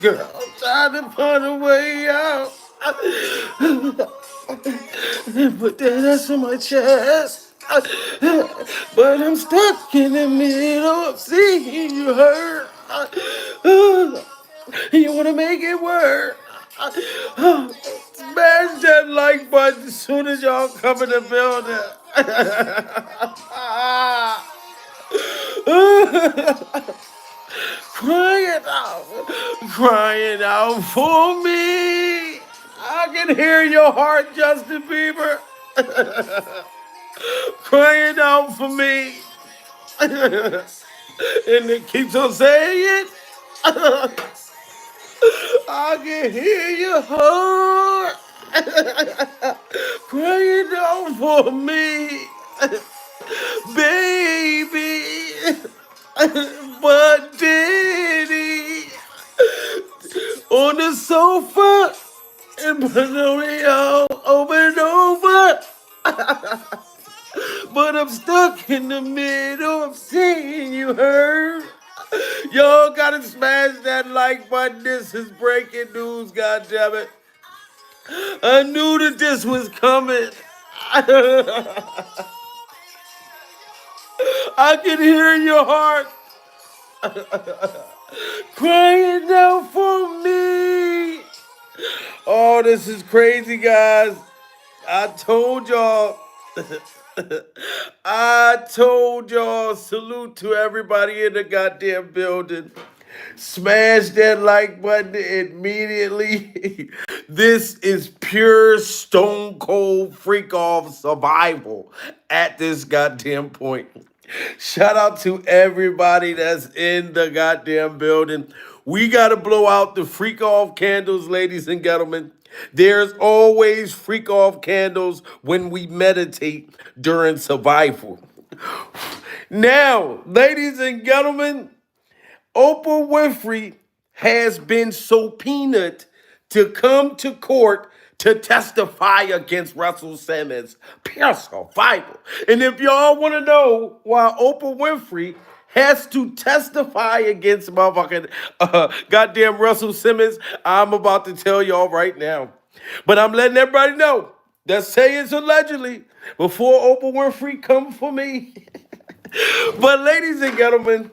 Girl, I'm trying to find a way out. Put that ass on my chest. But I'm stuck in the middle of seeing you hurt. You wanna make it work. Smash that like button as soon as y'all come in the building. Crying out for me. I can hear your heart, Justin Bieber, crying out for me. And it keeps on saying it. I can hear your heart crying out for me, baby. But Diddy on the sofa and Pinocchio over and over. But I'm stuck in the middle of seeing you hurt. Y'all gotta smash that like button. This is breaking news, goddammit. I knew that this was coming. I can hear your heart crying out for me. Oh, this is crazy, guys. I told y'all. I told y'all. Salute to everybody in the goddamn building. Smash that like button immediately. This is pure stone cold freak off survival at this goddamn point. Shout out to everybody that's in the goddamn building. We got to blow out the freak off candles, ladies and gentlemen. There's always freak off candles when we meditate during survival. Now, ladies and gentlemen, Oprah Winfrey has been subpoenaed to come to court to testify against Russell Simmons. Pure survival. And if y'all want to know why Oprah Winfrey has to testify against motherfucking goddamn Russell Simmons, I'm about to tell y'all right now. But I'm letting everybody know that say it's allegedly before Oprah Winfrey come for me. But ladies and gentlemen,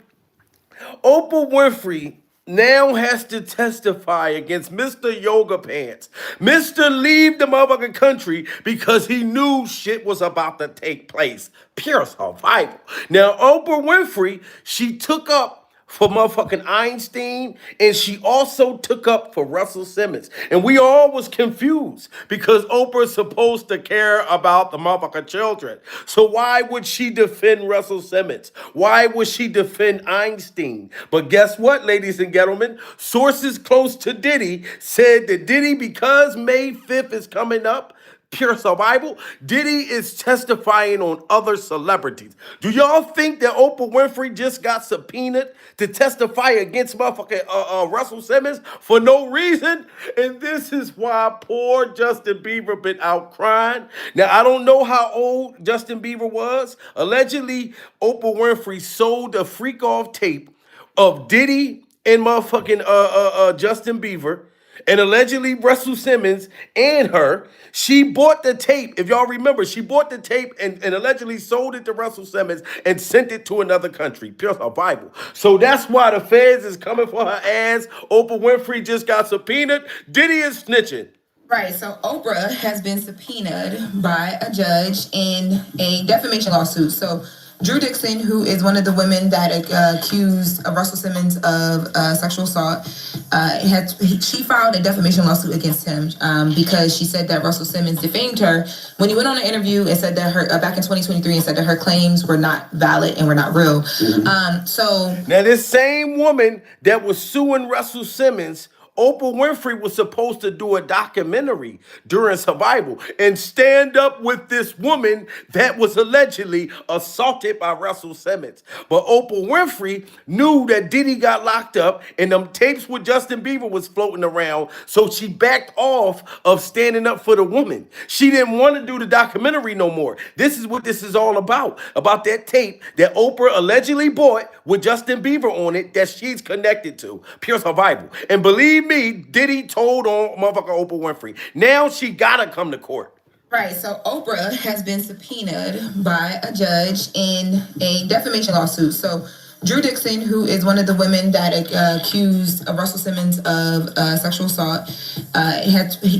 Oprah Winfrey now has to testify against Mr. Yoga Pants. Mr. Leave the motherfucking country because he knew shit was about to take place. Pure survival. Now, Oprah Winfrey, she took up for motherfucking Weinstein, and she also took up for Russell Simmons. And we all was confused because Oprah's supposed to care about the motherfucking children. So why would she defend Russell Simmons? Why would she defend Weinstein? But guess what, ladies and gentlemen? Sources close to Diddy said that Diddy, because May 5th is coming up, pure survival, Diddy is testifying on other celebrities. Do y'all think that Oprah Winfrey just got subpoenaed to testify against motherfucking Russell Simmons for no reason? And this is why poor Justin Bieber been out crying. Now, I don't know how old Justin Bieber was. Allegedly, Oprah Winfrey sold a freak off tape of Diddy and motherfucking Justin Bieber, and allegedly Russell Simmons and her. She bought the tape. If y'all remember, she bought the tape and allegedly sold it to Russell Simmons and sent it to another country. Pure survival. So that's why the feds is coming for her ass. Oprah Winfrey just got subpoenaed. Diddy is snitching. Right, so Oprah has been subpoenaed by a judge in a defamation lawsuit. So Drew Dixon, who is one of the women that accused Russell Simmons of sexual assault, she filed a defamation lawsuit against him because she said that Russell Simmons defamed her when he went on an interview and said that her back in 2023 and said that her claims were not valid and were not real. So now this same woman that was suing Russell Simmons Oprah Winfrey was supposed to do a documentary during survival and stand up with this woman that was allegedly assaulted by Russell Simmons. But Oprah Winfrey knew that Diddy got locked up and them tapes with Justin Bieber was floating around, so she backed off of standing up for the woman. She didn't want to do the documentary no more. This is what this is all about that tape that Oprah allegedly bought with Justin Bieber on it that she's connected to. Pure survival. And believe me, Diddy told on motherfucker Oprah Winfrey. Now she gotta come to court. Right, so Oprah has been subpoenaed by a judge in a defamation lawsuit. So Drew Dixon, who is one of the women that accused Russell Simmons of sexual assault,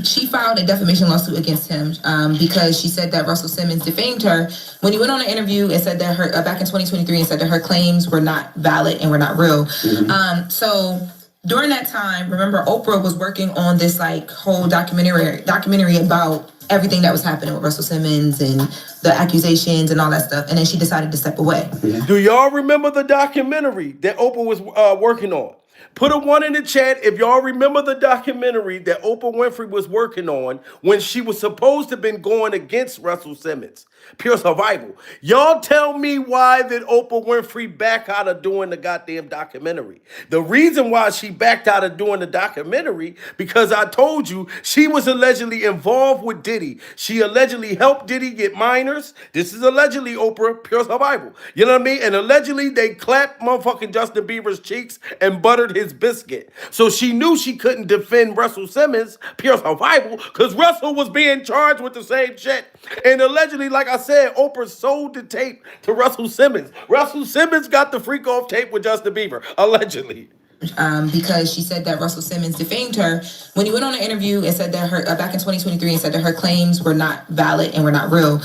she filed a defamation lawsuit against him because she said that Russell Simmons defamed her when he went on an interview and said that her back in 2023 and said that her claims were not valid and were not real. So during that time, remember, Oprah was working on this like whole documentary about everything that was happening with Russell Simmons and the accusations and all that stuff. And then she decided to step away. Do y'all remember the documentary that Oprah was working on? Put a 1 in the chat if y'all remember the documentary that Oprah Winfrey was working on when she was supposed to have been going against Russell Simmons. Pure survival. Y'all tell me why did Oprah Winfrey back out of doing the goddamn documentary? The reason why she backed out of doing the documentary, because I told you she was allegedly involved with Diddy. She allegedly helped Diddy get minors. This is allegedly Oprah, pure survival. You know what I mean? And allegedly they clapped motherfucking Justin Bieber's cheeks and buttered his biscuit. So she knew she couldn't defend Russell Simmons, pure survival, because Russell was being charged with the same shit. And allegedly, like I said, Oprah sold the tape to Russell Simmons. Russell Simmons got the freak off tape with Justin Bieber, allegedly. Because she said that Russell Simmons defamed her when he went on an interview and said that her back in 2023 and said that her claims were not valid and were not real.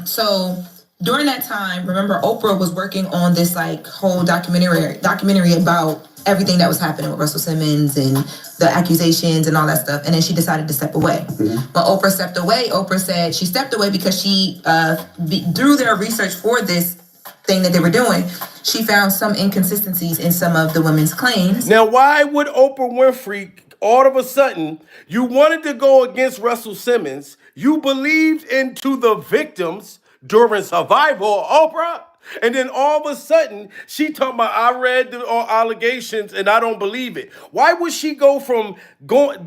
So during that time, remember, Oprah was working on this like whole documentary about everything that was happening with Russell Simmons and the accusations and all that stuff. And then she decided to step away. But Oprah stepped away. Oprah said she stepped away because she, through their research for this thing that they were doing, she found some inconsistencies in some of the women's claims. Now, why would Oprah Winfrey, all of a sudden, you wanted to go against Russell Simmons, you believed into the victims during survival, Oprah? And then all of a sudden, she talking about, I read the allegations and I don't believe it. Why would she go from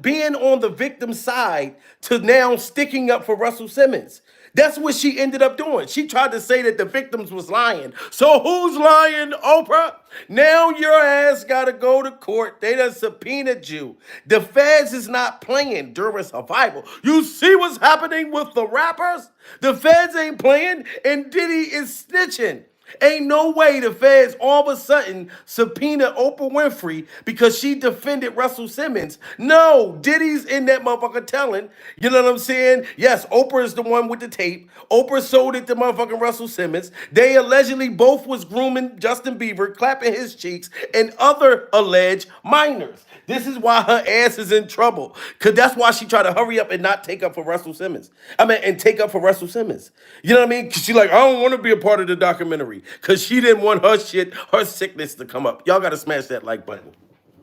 being on the victim side to now sticking up for Russell Simmons? That's what she ended up doing. She tried to say that the victims was lying. So who's lying, Oprah? Now your ass got to go to court. They done subpoenaed you. The feds is not playing during survival. You see what's happening with the rappers? The feds ain't playing and Diddy is snitching. Ain't no way the feds all of a sudden subpoena Oprah Winfrey because she defended Russell Simmons. No, Diddy's in that motherfucker telling. You know what I'm saying? Yes, Oprah is the one with the tape. Oprah sold it to motherfucking Russell Simmons. They allegedly both was grooming Justin Bieber, clapping his cheeks, and other alleged minors. This is why her ass is in trouble. Because that's why she tried to hurry up and not take up for Russell Simmons. And take up for Russell Simmons. You know what I mean? Because she like, I don't want to be a part of the documentary. Because she didn't want her shit, her sickness to come up. Y'all got to smash that like button.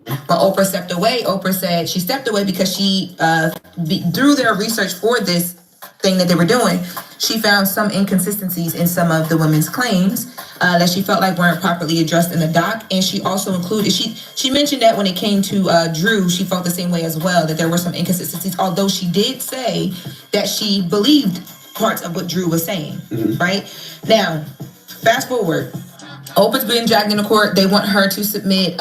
But Oprah stepped away. Oprah said she stepped away because she, through their research for this thing that they were doing, she found some inconsistencies in some of the women's claims that she felt like weren't properly addressed in the doc. And she also included, she mentioned that when it came to Drew, she felt the same way as well, that there were some inconsistencies, although she did say that she believed parts of what Drew was saying, right? Now, fast forward. Oprah's being dragged into court. They want her to submit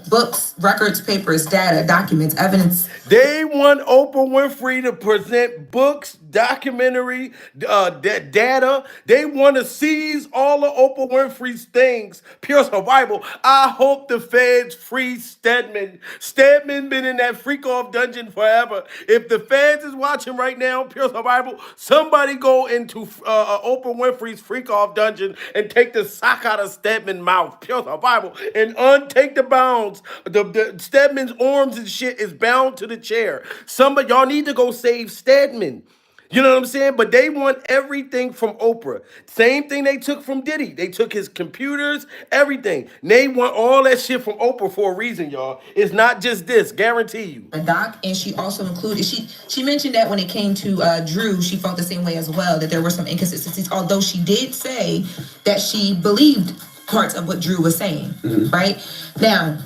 books, records, papers, data, documents, evidence. They want Oprah Winfrey to present books, documentary, data. They want to seize all of Oprah Winfrey's things. Pure survival. I hope the feds free Stedman. Stedman been in that freak-off dungeon forever. If the feds is watching right now, pure survival, somebody go into Oprah Winfrey's freak-off dungeon and take the sock out of Stedman's mouth. Pure survival. And untake the bounds. The Stedman's arms and shit is bound to the chair. Somebody, y'all need to go save Stedman. You know what I'm saying? But they want everything from Oprah. Same thing they took from Diddy. They took his computers, everything. They want all that shit from Oprah for a reason, y'all. It's not just this, guarantee you. A doc, and she also included she mentioned that when it came to Drew, she felt the same way as well, that there were some inconsistencies. Although she did say that she believed parts of what Drew was saying. Right now,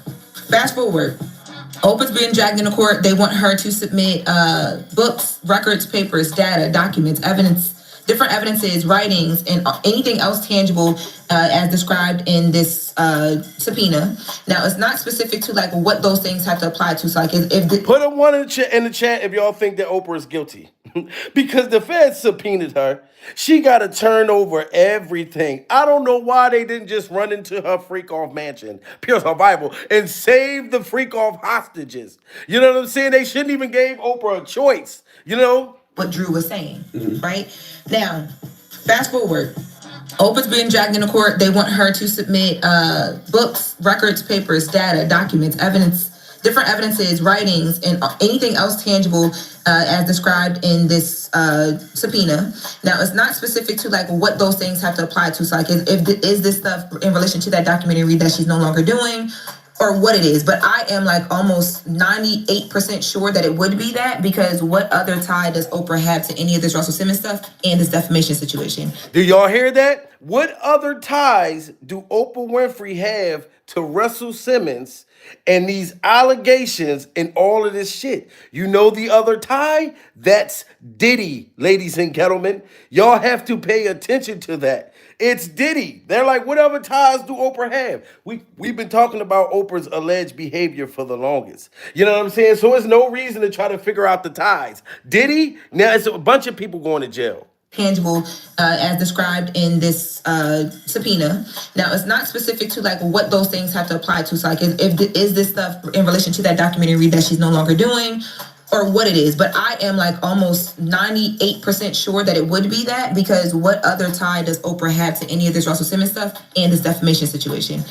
fast forward. Oprah's being dragged into court. They want her to submit books, records, papers, data, documents, evidence, different evidences, writings, and anything else tangible as described in this subpoena. Now, it's not specific to like what those things have to apply to. So, like, put a one in the chat if y'all think that Oprah is guilty, because the feds subpoenaed her. She got to turn over everything. I don't know why they didn't just run into her freak off mansion, pure survival, and save the freak off hostages. You know what I'm saying? They shouldn't even gave Oprah a choice. You know what Drew was saying, right? Now, fast forward. Oprah's being dragged into court. They want her to submit books, records, papers, data, documents, evidence, different evidences, writings, and anything else tangible as described in this subpoena. Now, it's not specific to like what those things have to apply to. So, like, is this stuff in relation to that documentary that she's no longer doing, or what it is? But I am like almost 98% sure that it would be that, because what other tie does Oprah have to any of this Russell Simmons stuff and this defamation situation? Do y'all hear that? What other ties do Oprah Winfrey have to Russell Simmons and these allegations and all of this shit? You know the other tie? That's Diddy, ladies and gentlemen. Y'all have to pay attention to that. It's Diddy. They're like, what other ties do Oprah have? We've been talking about Oprah's alleged behavior for the longest. You know what I'm saying? So it's no reason to try to figure out the ties. Diddy, now it's a bunch of people going to jail. Tangible as described in this subpoena. Now, it's not specific to like what those things have to apply to. So, like, is this stuff in relation to that documentary that she's no longer doing, or what it is? But I am like almost 98% sure that it would be that, because what other tie does Oprah have to any of this Russell Simmons stuff and this defamation situation?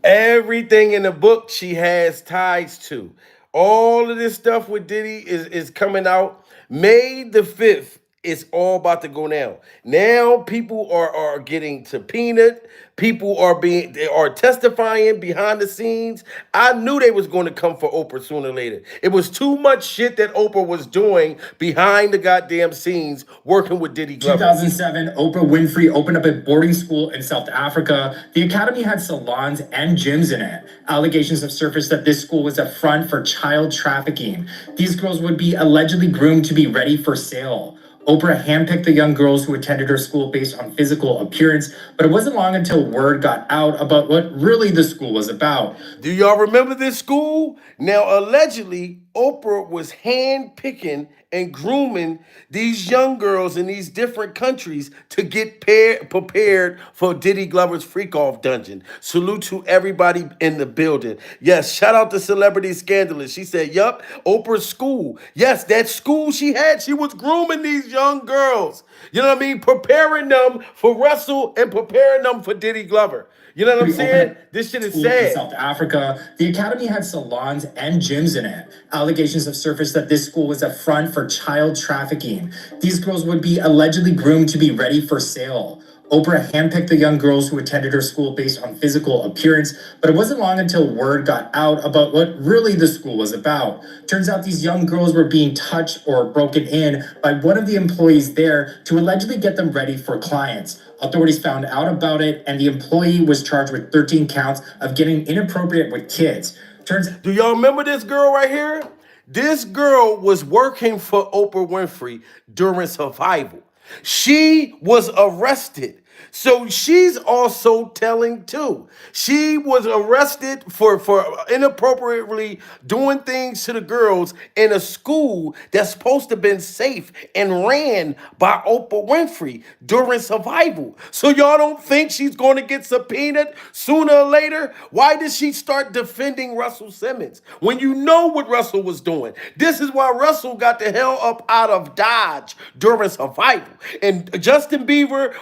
Everything in the book she has ties to. All of this stuff with Diddy is coming out. May the 5th. It's all about to go down. Now people are getting subpoenaed. People they are testifying behind the scenes. I knew they was going to come for Oprah sooner or later. It was too much shit that Oprah was doing behind the goddamn scenes, working with Diddy Glover. 2007, Oprah Winfrey opened up a boarding school in South Africa. The academy had salons and gyms in it. Allegations have surfaced that this school was a front for child trafficking. These girls would be allegedly groomed to be ready for sale. Oprah handpicked the young girls who attended her school based on physical appearance, but it wasn't long until word got out about what really the school was about. Do y'all remember this school? Now, allegedly, Oprah was handpicking and grooming these young girls in these different countries to get prepared for Diddy Glover's freak-off dungeon. Salute to everybody in the building. Yes, shout out to Celebrity Scandalous. She said, yup, Oprah's school. Yes, that school she had, she was grooming these young girls. You know what I mean? Preparing them for Russell and preparing them for Diddy Glover. You know what I'm saying? This shit is sad. In South Africa, the academy had salons and gyms in it. Allegations have surfaced that this school was a front for child trafficking. These girls would be allegedly groomed to be ready for sale. Oprah handpicked the young girls who attended her school based on physical appearance, but it wasn't long until word got out about what really the school was about. Turns out these young girls were being touched or broken in by one of the employees there to allegedly get them ready for clients. Authorities found out about it, and the employee was charged with 13 counts of getting inappropriate with kids. Do y'all remember this girl right here? This girl was working for Oprah Winfrey during survival. She was arrested. So she's also telling too. She was arrested for inappropriately doing things to the girls in a school that's supposed to have been safe and ran by Oprah Winfrey during survival. So y'all don't think she's going to get subpoenaed sooner or later? Why did she start defending Russell Simmons when you know what Russell was doing? This is why Russell got the hell up out of Dodge during survival. And Justin Bieber,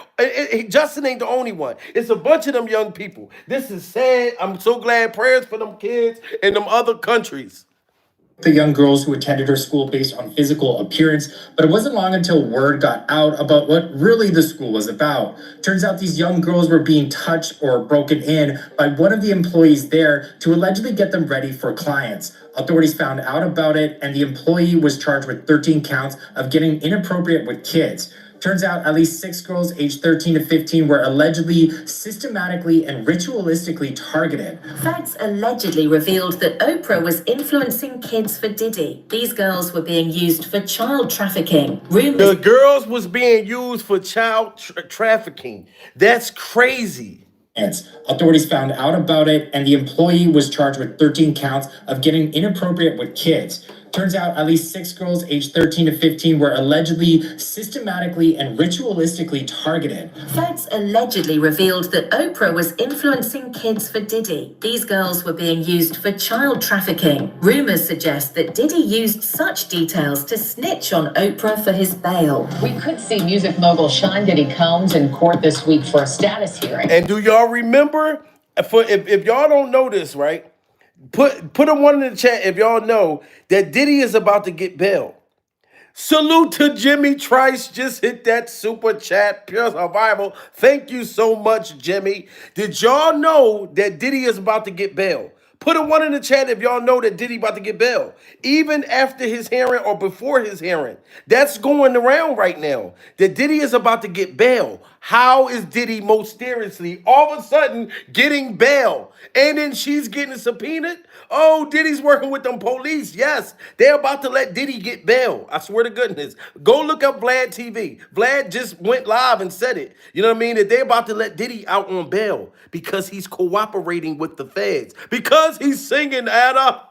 Justin ain't the only one. It's a bunch of them young people. This is sad. I'm so glad. Prayers for them kids in them other countries. the young girls who attended her school based on physical appearance, but it wasn't long until word got out about what really the school was about. Turns out these young girls were being touched or broken in by one of the employees there to allegedly get them ready for clients. Authorities found out about it, and the employee was charged with 13 counts of getting inappropriate with kids. Turns out at least 6 girls aged 13 to 15 were allegedly systematically and ritualistically targeted. Facts allegedly revealed that Oprah was influencing kids for Diddy. These girls were being used for child trafficking. The girls was being used for child trafficking. That's crazy. Authorities found out about it, and the employee was charged with 13 counts of getting inappropriate with kids. Turns out at least 6 girls aged 13 to 15 were allegedly systematically and ritualistically targeted. Facts allegedly revealed that Oprah was influencing kids for Diddy. These girls were being used for child trafficking. Rumors suggest that Diddy used such details to snitch on Oprah for his bail. We could see music mogul Sean Diddy Combs in court this week for a status hearing. And do y'all remember, if y'all don't know this, right? Put a one in the chat if y'all know that Diddy is about to get bail. Salute to Jimmy Trice. Just hit that super chat. Pure survival. Thank you so much, Jimmy. Did y'all know that Diddy is about to get bail? Put a one in the chat if y'all know that Diddy about to get bail. Even after his hearing or before his hearing. That's going around right now. That Diddy is about to get bail. How is Diddy mysteriously all of a sudden getting bail? And then she's getting subpoenaed? Oh, Diddy's working with them police. Yes, they're about to let Diddy get bail. I swear to goodness. Go look up Vlad TV. Vlad just went live and said it. You know what I mean? That they're about to let Diddy out on bail because he's cooperating with the feds. Because he's singing, Anna.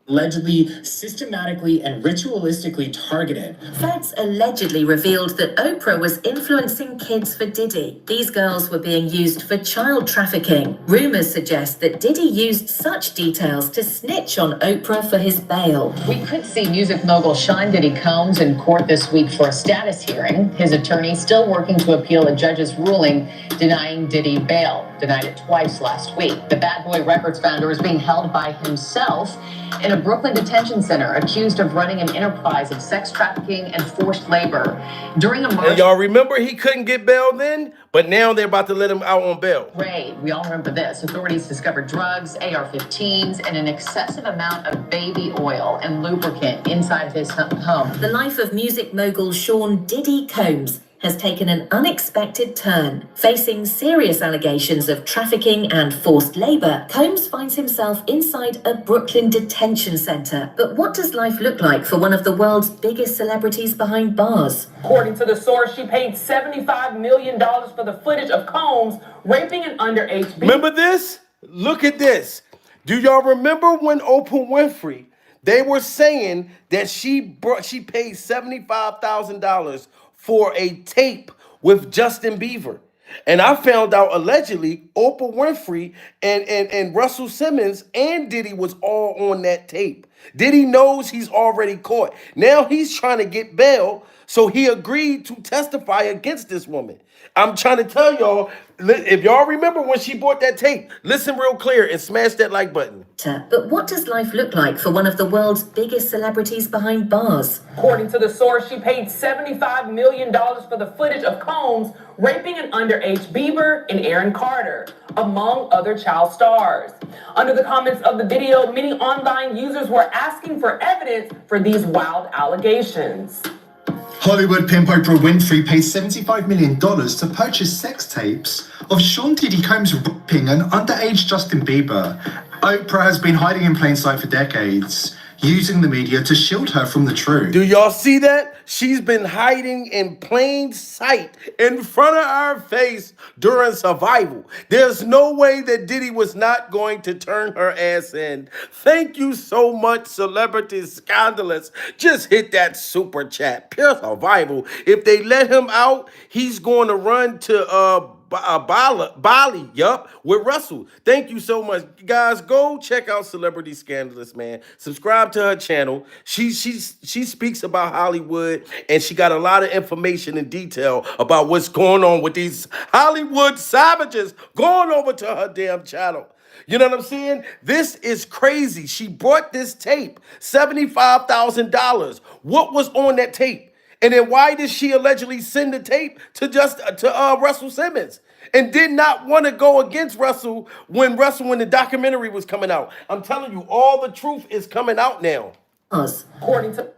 Allegedly, systematically, and ritualistically targeted. Facts allegedly revealed that Oprah was influencing kids for Diddy. These girls were being used for child trafficking. Rumors suggest that Diddy used such details to snitch on Oprah for his bail. We could see music mogul Sean Diddy Combs in court this week for a status hearing. His attorney still working to appeal a judge's ruling denying Diddy bail. Denied it twice last week. The Bad Boy Records founder is being held by himself in a Brooklyn detention center, accused of running an enterprise of sex trafficking and forced labor. During a march, and y'all remember he couldn't get bail then, but now they're about to let him out on bail. Raid. We all remember this. Authorities discovered drugs, AR-15s, and an excessive amount of baby oil and lubricant inside his home. The life of music mogul Sean Diddy Combs has taken an unexpected turn. Facing serious allegations of trafficking and forced labor, Combs finds himself inside a Brooklyn detention center. But what does life look like for one of the world's biggest celebrities behind bars? According to the source, she paid $75 million for the footage of Combs raping an underage baby. Remember this? Look at this. Do y'all remember when Oprah Winfrey, they were saying that she paid $75,000 for a tape with Justin Bieber. And I found out allegedly Oprah Winfrey and Russell Simmons and Diddy was all on that tape. Diddy knows he's already caught. Now he's trying to get bail, so he agreed to testify against this woman. I'm trying to tell y'all, if y'all remember when she bought that tape, listen real clear and smash that like button. But what does life look like for one of the world's biggest celebrities behind bars? According to the source, she paid $75 million for the footage of Combs raping an underage Bieber and Aaron Carter, among other child stars. Under the comments of the video, many online users were asking for evidence for these wild allegations. Hollywood pimp Oprah Winfrey paid $75 million to purchase sex tapes of Sean Diddy Combs raping an underage Justin Bieber. Oprah has been hiding in plain sight for decades, using the media to shield her from the truth. Do y'all see that? She's been hiding in plain sight in front of our face during survival. There's no way that Diddy was not going to turn her ass in. Thank you so much, Celebrity Scandalous. Just hit that super chat. Pure survival. If they let him out, he's going to run to Bali, yup, with Russell. Thank you so much. Guys, go check out Celebrity Scandalous, man. Subscribe to her channel. She speaks about Hollywood, and she got a lot of information and detail about what's going on with these Hollywood savages. Going over to her damn channel. You know what I'm saying? This is crazy. She brought this tape, $75,000. What was on that tape? And then why did she allegedly send the tape to Russell Simmons and did not want to go against Russell when the documentary was coming out? I'm telling you, all the truth is coming out now. According to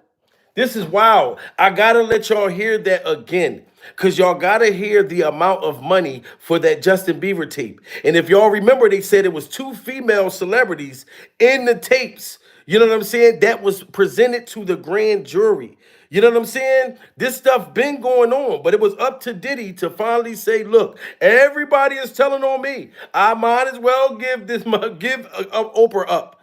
This is wild. I gotta let y'all hear that again. Cause y'all gotta hear the amount of money for that Justin Bieber tape. And if y'all remember, they said it was 2 female celebrities in the tapes. You know what I'm saying? That was presented to the grand jury. You know what I'm saying? This stuff been going on, but it was up to Diddy to finally say, look, everybody is telling on me. I might as well give Oprah up.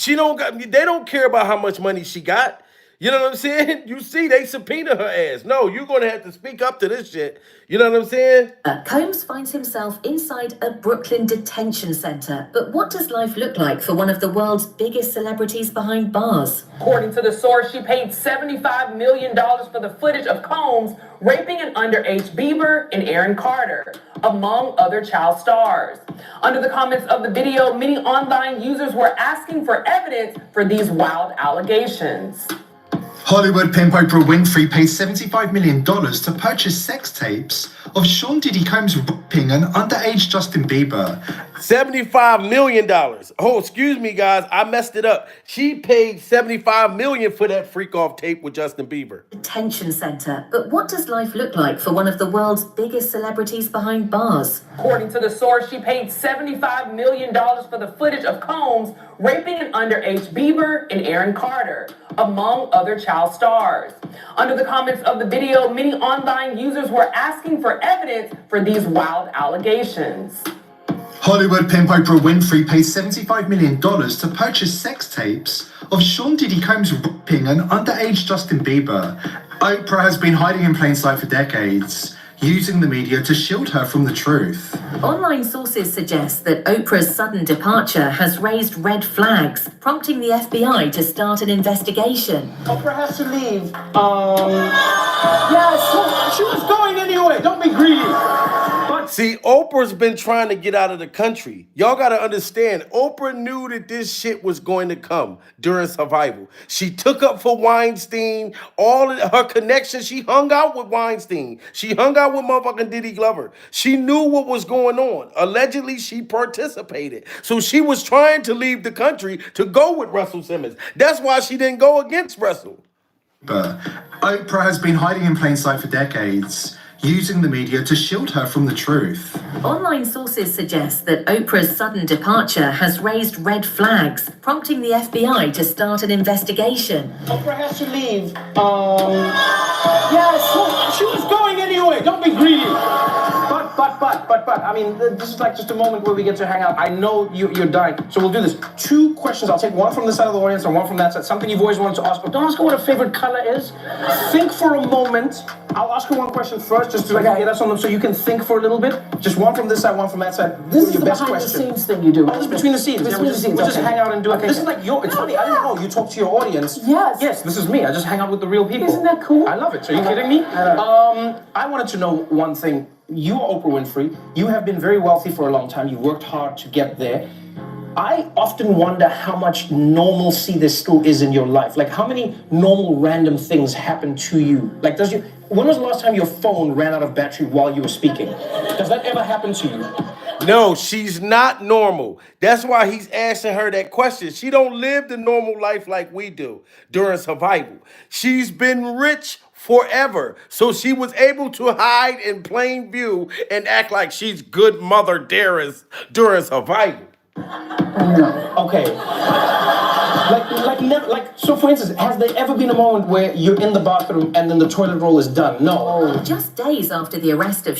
They don't care about how much money she got. You know what I'm saying? You see, they subpoena her ass. No, you're going to have to speak up to this shit. You know what I'm saying? Combs finds himself inside a Brooklyn detention center. But what does life look like for one of the world's biggest celebrities behind bars? According to the source, she paid $75 million for the footage of Combs raping an underage Bieber and Aaron Carter, among other child stars. Under the comments of the video, many online users were asking for evidence for these wild allegations. Hollywood pimp Oprah Winfrey paid $75 million to purchase sex tapes of Diddy Combs raping an underage Justin Bieber. $75 million. Oh, excuse me, guys. I messed it up. She paid $75 million for that freak-off tape with Justin Bieber. Detention center. But what does life look like for one of the world's biggest celebrities behind bars? According to the source, she paid $75 million for the footage of Combs raping an underage Bieber and Aaron Carter, among other child stars. Under the comments of the video, many online users were asking for evidence for these wild allegations. Hollywood pimp Oprah Winfrey paid $75 million to purchase sex tapes of Diddy Combs raping an underage Justin Bieber. Oprah has been hiding in plain sight for decades, using the media to shield her from the truth. Online sources suggest that Oprah's sudden departure has raised red flags, prompting the FBI to start an investigation. Oprah has to leave. Yes, she was going anyway. Don't be greedy. See, Oprah's been trying to get out of the country. Y'all got to understand, Oprah knew that this shit was going to come during survival. She took up for Weinstein, all of her connections. She hung out with Weinstein. She hung out with motherfucking Diddy Glover. She knew what was going on. Allegedly, she participated. So she was trying to leave the country to go with Russell Simmons. That's why she didn't go against Russell. But Oprah has been hiding in plain sight for decades, using the media to shield her from the truth. Online sources suggest that Oprah's sudden departure has raised red flags, prompting the FBI to start an investigation. Oprah has to leave. Yes, she was going anyway. Don't be greedy. But, I mean, this is like just a moment where we get to hang out. I know you're dying, so we'll do this. 2 questions. I'll take one from this side of the audience and one from that side. Something you've always wanted to ask, but don't ask her what her favorite color is. Think for a moment. I'll ask her one question first, just to like get us on them, so you can think for a little bit. Just one from this side, one from that side. This is your the best behind question. the scenes thing you do. Oh, this is between the scenes. Between the scenes, We'll just okay. hang out and do it. Okay. This is like it's funny. I didn't know you talk to your audience. Yes. Yes, this is me. I just hang out with the real people. Isn't that cool? I love it. Are you kidding me? I wanted to know one thing. You are Oprah Winfrey. You have been very wealthy for a long time. You worked hard to get there. I often wonder how much normalcy there still is in your life. Like, how many normal random things happen to you? Like, when was the last time your phone ran out of battery while you were speaking? Does that ever happen to you? No, she's not normal. That's why he's asking her that question. She don't live the normal life like we do during survival. She's been rich forever. So she was able to hide in plain view and act like she's good mother dearest during survival. Okay. So for instance, has there ever been a moment where you're in the bathroom and then the toilet roll is done? No. Just days after the arrest of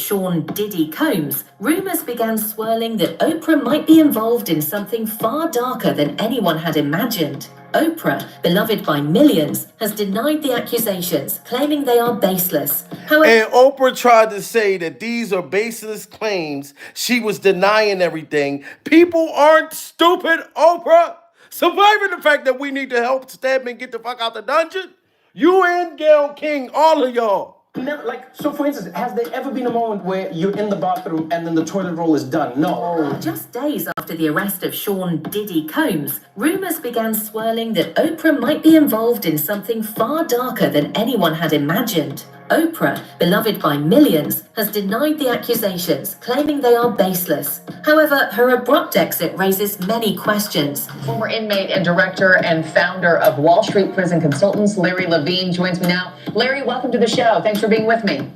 Diddy Combs, rumors began swirling that Oprah might be involved in something far darker than anyone had imagined. Oprah, beloved by millions, has denied the accusations, claiming they are baseless. However, And Oprah tried to say that these are baseless claims. She was denying everything. People aren't stupid, Oprah. Surviving the fact that we need to help Stedman get the fuck out the dungeon. You and Gayle King, all of y'all. Never, like, so for instance, has there ever been a moment where you're in the bathroom and then the toilet roll is done? No. Just days after the arrest of Sean Diddy Combs, rumours began swirling that Oprah might be involved in something far darker than anyone had imagined. Oprah, beloved by millions, has denied the accusations, claiming they are baseless. However, her abrupt exit raises many questions. Former inmate and director and founder of Wall Street Prison Consultants, Larry Levine, joins me now. Larry, welcome to the show. Thanks for being with me.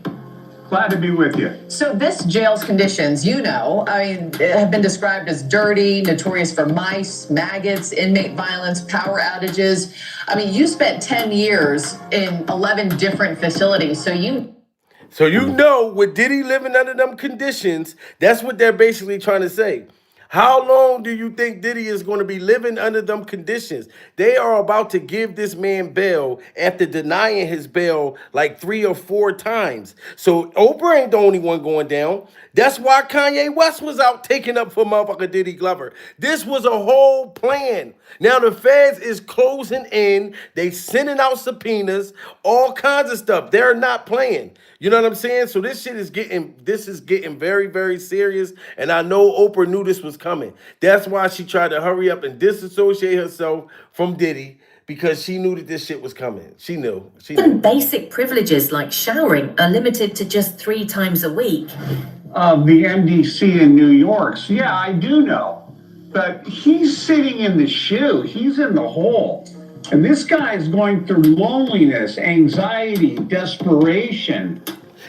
Glad to be with you. So this jail's conditions, have been described as dirty, notorious for mice, maggots, inmate violence, power outages. You spent 10 years in 11 different facilities, So you know, with Diddy living under them conditions, that's what they're basically trying to say. How long do you think Diddy is going to be living under them conditions? They are about to give this man bail after denying his bail like 3 or 4 times. So Oprah ain't the only one going down. That's why Kanye West was out taking up for motherfucker Diddy Glover. This was a whole plan. Now the feds is closing in. They sending out subpoenas, all kinds of stuff. They're not playing. You know what I'm saying? So this is getting very, very serious. And I know Oprah knew this was coming. That's why she tried to hurry up and disassociate herself from Diddy, because she knew that this shit was coming. She knew. Even basic privileges like showering are limited to just 3 times a week. The MDC in New York. So yeah, I do know. But he's sitting in the shoe. He's in the hole. And this guy is going through loneliness, anxiety, desperation.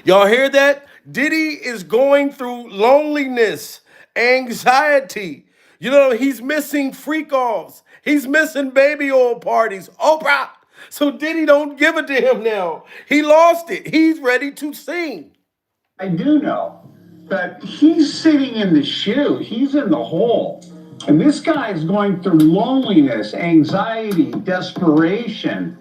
Y'all hear that? Diddy is going through loneliness, anxiety. You know, he's missing freak-offs. He's missing baby oil parties. Oprah. So Diddy don't give it to him now. He lost it. He's ready to sing. I do know. But he's sitting in the shoe. He's in the hole. And this guy is going through loneliness, anxiety, desperation.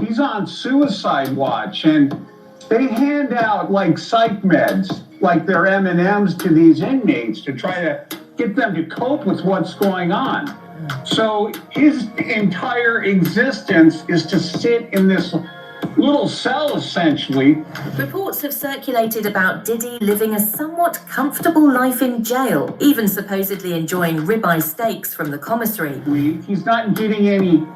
He's on suicide watch, and they hand out like psych meds, like they're M&Ms to these inmates to try to get them to cope with what's going on. So his entire existence is to sit in this little cell, essentially. Reports have circulated about Diddy living a somewhat comfortable life in jail, even supposedly enjoying ribeye steaks from the commissary. He's not getting any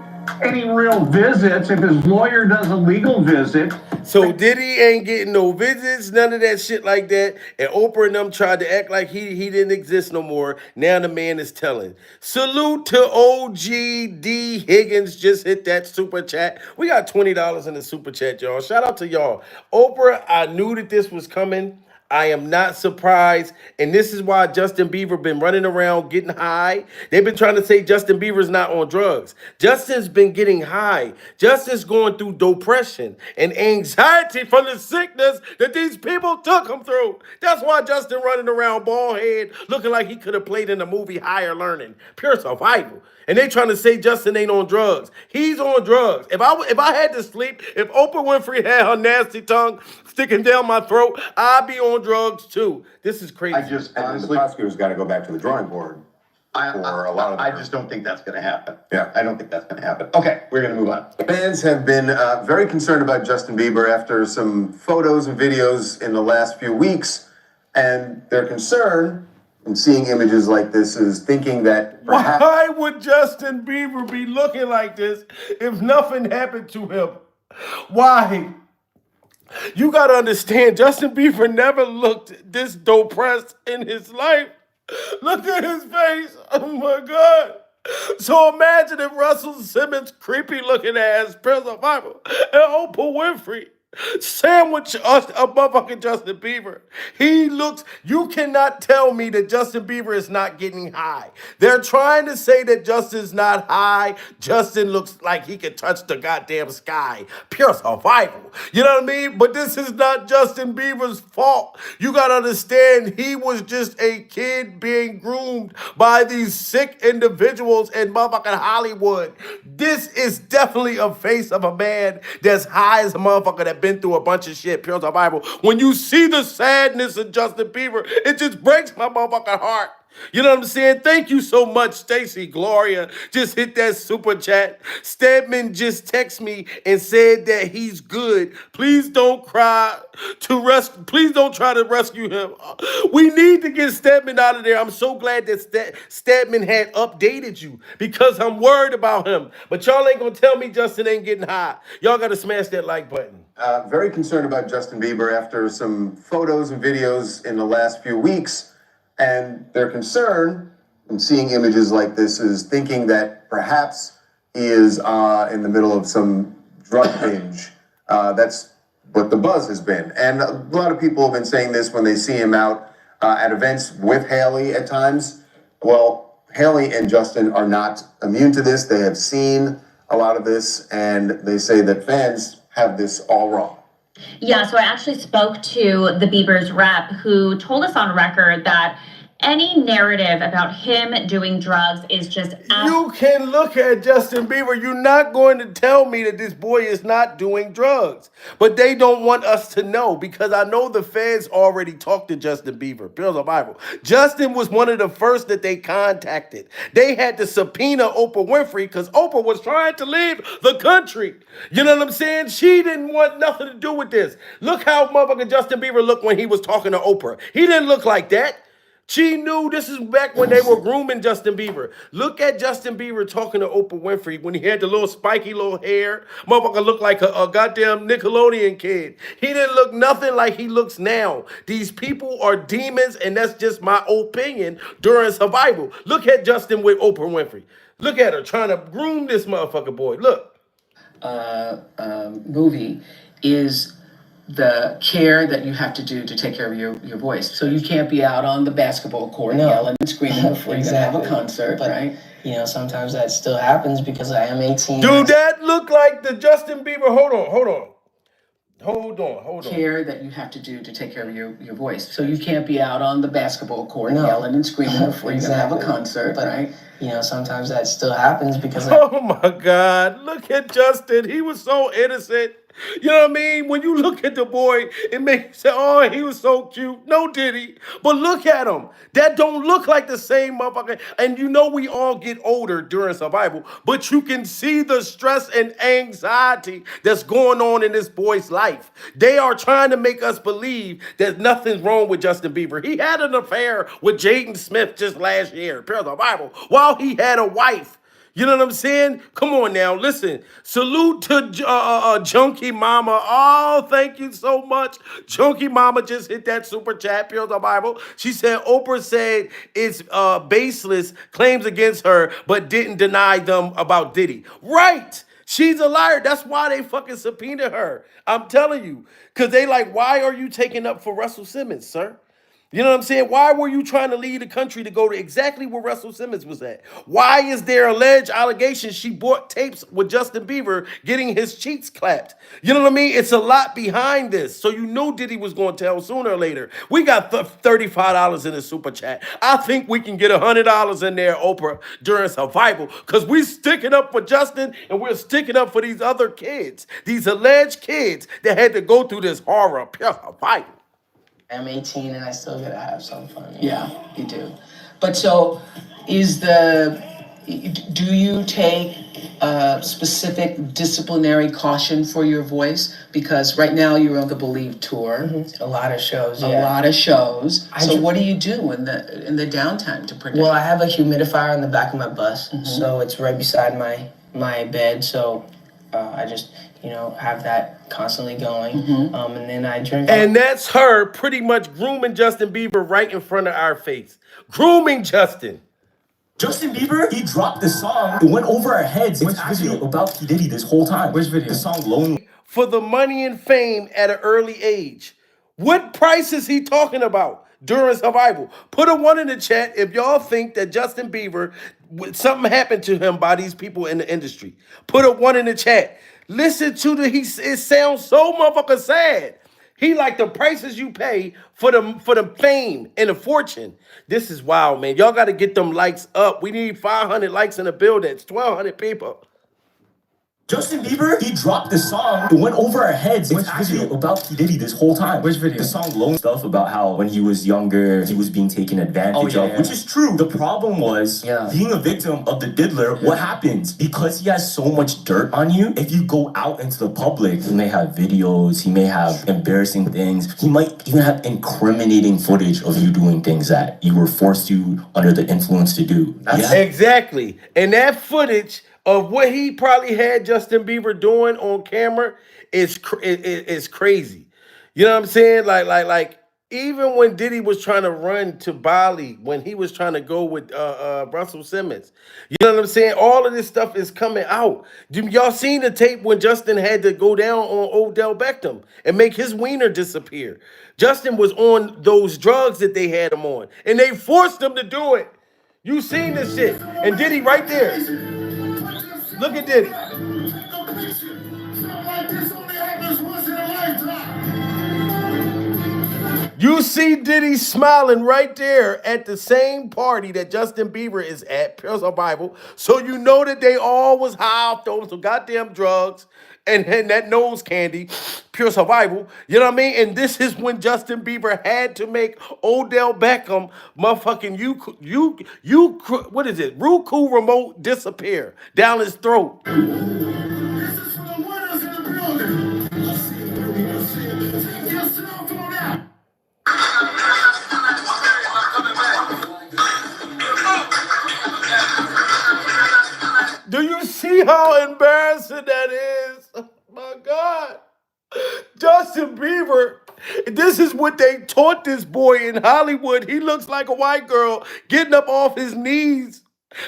real visits if his lawyer does a legal visit. So Diddy ain't getting no visits, none of that shit like that. And Oprah and them tried to act like he didn't exist no more. Now the man is telling. Salute to OG D Higgins. Just hit that super chat. We got $20 in the super chat, y'all. Shout out to y'all. Oprah, I knew that this was coming. I am not surprised. And this is why Justin Bieber been running around getting high. They've been trying to say Justin Bieber's not on drugs. Justin's been getting high. Justin's going through depression and anxiety from the sickness that these people took him through. That's why Justin running around bald head looking like he could have played in the movie Higher Learning. Pure survival. And they trying to say Justin ain't on drugs. He's on drugs. If I had to sleep, if Oprah Winfrey had her nasty tongue sticking down my throat, I'd be on drugs too. This is crazy. I just honestly, the prosecutor's got to go back to the drawing board for a lot of. I just don't think that's going to happen. Yeah, I don't think that's going to happen. Okay, we're going to move on. Fans have been very concerned about Justin Bieber after some photos and videos in the last few weeks, and their concern in seeing images like this is thinking that perhaps. Why would Justin Bieber be looking like this if nothing happened to him? Why? You got to understand, Justin Bieber never looked this depressed in his life. Look at his face. Oh, my God. So imagine if Russell Simmons' creepy-looking ass, Prince of Bible, and Oprah Winfrey sandwich us a motherfucking Justin Bieber. He looks, you cannot tell me that Justin Bieber is not getting high. They're trying to say that Justin's not high. Justin looks like he can touch the goddamn sky. Pure survival. You know what I mean? But this is not Justin Bieber's fault. You gotta understand, he was just a kid being groomed by these sick individuals in motherfucking Hollywood. This is definitely a face of a man that's high as a motherfucker that been through a bunch of shit. Pure survival. When you see the sadness of Justin Bieber, it just breaks my motherfucking heart. You know what I'm saying? Thank you so much, Stacy Gloria. Just hit that super chat. Stedman just texted me and said that he's good. Please don't cry to rescue. Please don't try to rescue him. We need to get Stedman out of there. I'm so glad that Stedman had updated you because I'm worried about him. But y'all ain't gonna tell me Justin ain't getting high. Y'all gotta smash that like button. Very concerned about Justin Bieber after some photos and videos in the last few weeks. And their concern in seeing images like this is thinking that perhaps he is in the middle of some drug binge. That's what the buzz has been. And a lot of people have been saying this when they see him out at events with Haley at times. Well, Haley and Justin are not immune to this. They have seen a lot of this, and they say that fans have this all wrong. Yeah, so I actually spoke to the Bieber's rep who told us on record that any narrative about him doing drugs is just... You can look at Justin Bieber. You're not going to tell me that this boy is not doing drugs. But they don't want us to know because I know the feds already talked to Justin Bieber. Bills of Bible. Justin was one of the first that they contacted. They had to subpoena Oprah Winfrey because Oprah was trying to leave the country. You know what I'm saying? She didn't want nothing to do with this. Look how motherfucking Justin Bieber looked when he was talking to Oprah. He didn't look like that. She knew this is back when they were grooming Justin Bieber. Look at Justin Bieber talking to Oprah Winfrey when he had the little spiky little hair. Motherfucker looked like a goddamn Nickelodeon kid. He didn't look nothing like he looks now. These people are demons, and that's just my opinion during survival. Look at Justin with Oprah Winfrey. Look at her trying to groom this motherfucker boy. Look. Movie is the care that you have to do to take care of your voice. So you can't be out on the basketball court yelling and screaming before you're gonna have a concert, right? You know, sometimes that still happens because I am 18. Do that look like the Justin Bieber? Hold on. Care that you have to do to take care of your voice. So you can't be out on the basketball court yelling and screaming before you're gonna have a concert, right? You know, sometimes that still happens because Oh my God, look at Justin. He was so innocent. You know what I mean? When you look at the boy, it makes you say, oh, he was so cute. No, Diddy. But look at him. That don't look like the same motherfucker. And you know we all get older during survival, but you can see the stress and anxiety that's going on in this boy's life. They are trying to make us believe that nothing's wrong with Justin Bieber. He had an affair with Jaden Smith just last year, prayer the Bible, while he had a wife. You know what I'm saying? Come on now, listen. Salute to Junkie Mama. Oh, thank you so much. Junkie Mama just hit that super chat, Pure the Bible. She said Oprah said it's baseless claims against her, but didn't deny them about Diddy. Right. She's a liar. That's why they fucking subpoenaed her. I'm telling you. Because they like, why are you taking up for Russell Simmons, sir? You know what I'm saying? Why were you trying to leave the country to go to exactly where Russell Simmons was at? Why is there alleged allegations she bought tapes with Justin Bieber getting his cheeks clapped? You know what I mean? It's a lot behind this. So you knew Diddy was going to tell sooner or later. We got $35 in the super chat. I think we can get $100 in there, Oprah, during survival because we sticking up for Justin and we're sticking up for these other kids, these alleged kids that had to go through this horror, pure survival. I'm 18 and I still gotta have some fun. Yeah, you do. But so do you take specific disciplinary caution for your voice? Because right now you're on the Believe tour. A lot of shows, A lot of shows. So what do you do in the downtime to protect? Well, I have a humidifier in the back of my bus, so it's right beside my bed. So I just, have that constantly going. And then I drink. And that's her pretty much grooming Justin Bieber right in front of our face. Grooming Justin. Justin Bieber, he dropped the song. It went over our heads. It's actually about P. Diddy this whole time. Which video? The song Lonely. For the money and fame at an early age. What price is he talking about during survival? Put a 1 in the chat if y'all think that Justin Bieber, something happened to him by these people in the industry. Put a 1 in the chat. Listen to it sounds so motherfucking sad. He like the prices you pay for the fame and the fortune. This is wild, man. Y'all got to get them likes up. We need 500 likes in the building. It's 1,200 people. Justin Bieber, he dropped the song. It went over our heads. It's actually about P. Diddy this whole time. Which video? The song Lone stuff about how when he was younger, he was being taken advantage of, which is true. The problem was being a victim of the diddler. What happens? Because he has so much dirt on you, if you go out into the public, he may have videos, he may have embarrassing things, he might even have incriminating footage of you doing things that you were forced to under the influence to do. Exactly. And that footage of what he probably had Justin Bieber doing on camera is crazy. You know what I'm saying? Like even when Diddy was trying to run to Bali, when he was trying to go with Russell Simmons, you know what I'm saying? All of this stuff is coming out. Y'all seen the tape when Justin had to go down on Odell Beckham and make his wiener disappear? Justin was on those drugs that they had him on, and they forced him to do it. You seen this shit. And Diddy right there. Look at Diddy. You see Diddy smiling right there at the same party that Justin Bieber is at, Pure Survival. So you know that they all was high off those goddamn drugs and that nose candy, Pure Survival. You know what I mean? And this is when Justin Bieber had to make Odell Beckham motherfucking what is it? Roku remote disappear down his throat. Do you see how embarrassing that is? Oh my God. Justin Bieber, this is what they taught this boy in Hollywood. He looks like a white girl getting up off his knees,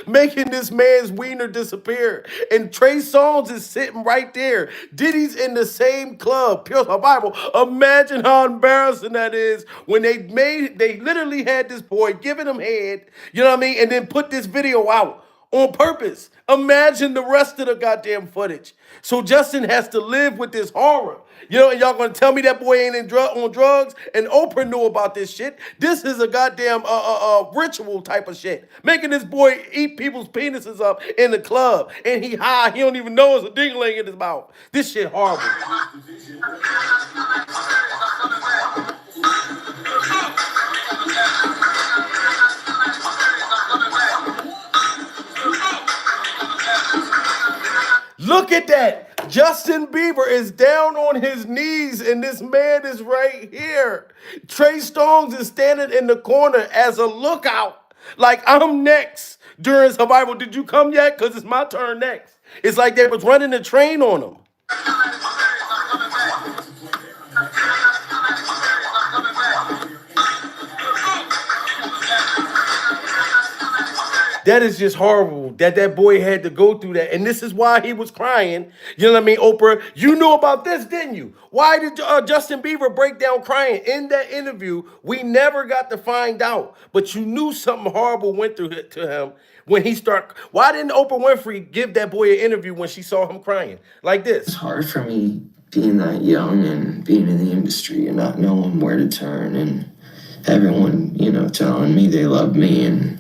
making this man's wiener disappear. And Trey Songz is sitting right there. Diddy's in the same club, Pure Survival. Imagine how embarrassing that is when they literally had this boy giving him head, you know what I mean, and then put this video out on purpose. Imagine the rest of the goddamn footage. So Justin has to live with this horror. You know, and y'all gonna tell me that boy ain't on drugs? And Oprah knew about this shit. This is a goddamn ritual type of shit. Making this boy eat people's penises up in the club. And he high, he don't even know it's a dingling in his mouth. This shit horrible. Look at that. Justin Bieber is down on his knees and this man is right here. Trey Songz is standing in the corner as a lookout. Like, I'm next during Survival. Did you come yet? Because it's my turn next. It's like they was running the train on him. That is just horrible that boy had to go through that. And this is why he was crying. You know what I mean, Oprah? You knew about this, didn't you? Why did Justin Bieber break down crying? In that interview, we never got to find out. But you knew something horrible went through to him when he started. Why didn't Oprah Winfrey give that boy an interview when she saw him crying? Like this. It's hard for me being that young and being in the industry and not knowing where to turn. And everyone, telling me they love me and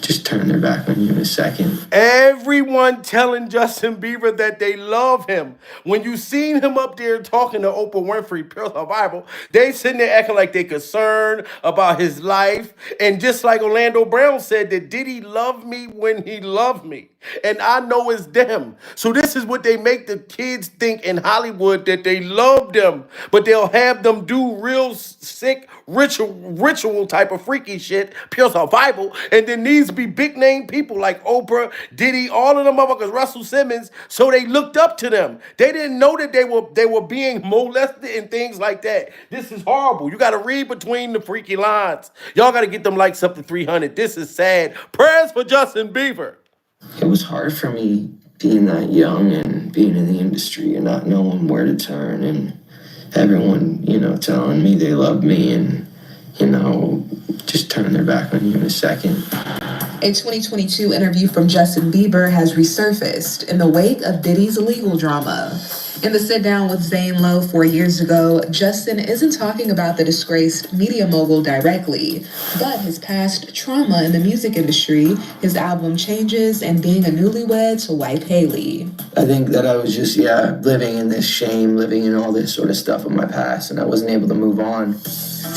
just turn their back on you in a second. Everyone telling Justin Bieber that they love him. When you seen him up there talking to Oprah Winfrey, Pure Survival, they sitting there acting like they concerned about his life. And just like Orlando Brown said, that did he love me when he loved me? And I know it's them. So this is what they make the kids think in Hollywood, that they love them. But they'll have them do real sick ritual type of freaky shit, Pure Survival. And then these be big name people like Oprah, Diddy, all of them motherfuckers, Russell Simmons. So they looked up to them. They didn't know that they were being molested and things like that. This is horrible. You got to read between the freaky lines. Y'all got to get them likes up to 300. This is sad. Prayers for Justin Bieber. It was hard for me being that young and being in the industry and not knowing where to turn and everyone, telling me they love me and, just turn their back on you in a second. A 2022 interview from Justin Bieber has resurfaced in the wake of Diddy's legal drama. In the sit down with Zane Lowe 4 years ago, Justin isn't talking about the disgraced media mogul directly, but his past trauma in the music industry, his album Changes, and being a newlywed to wife Haley. I think that I was just, living in this shame, living in all this sort of stuff of my past, and I wasn't able to move on.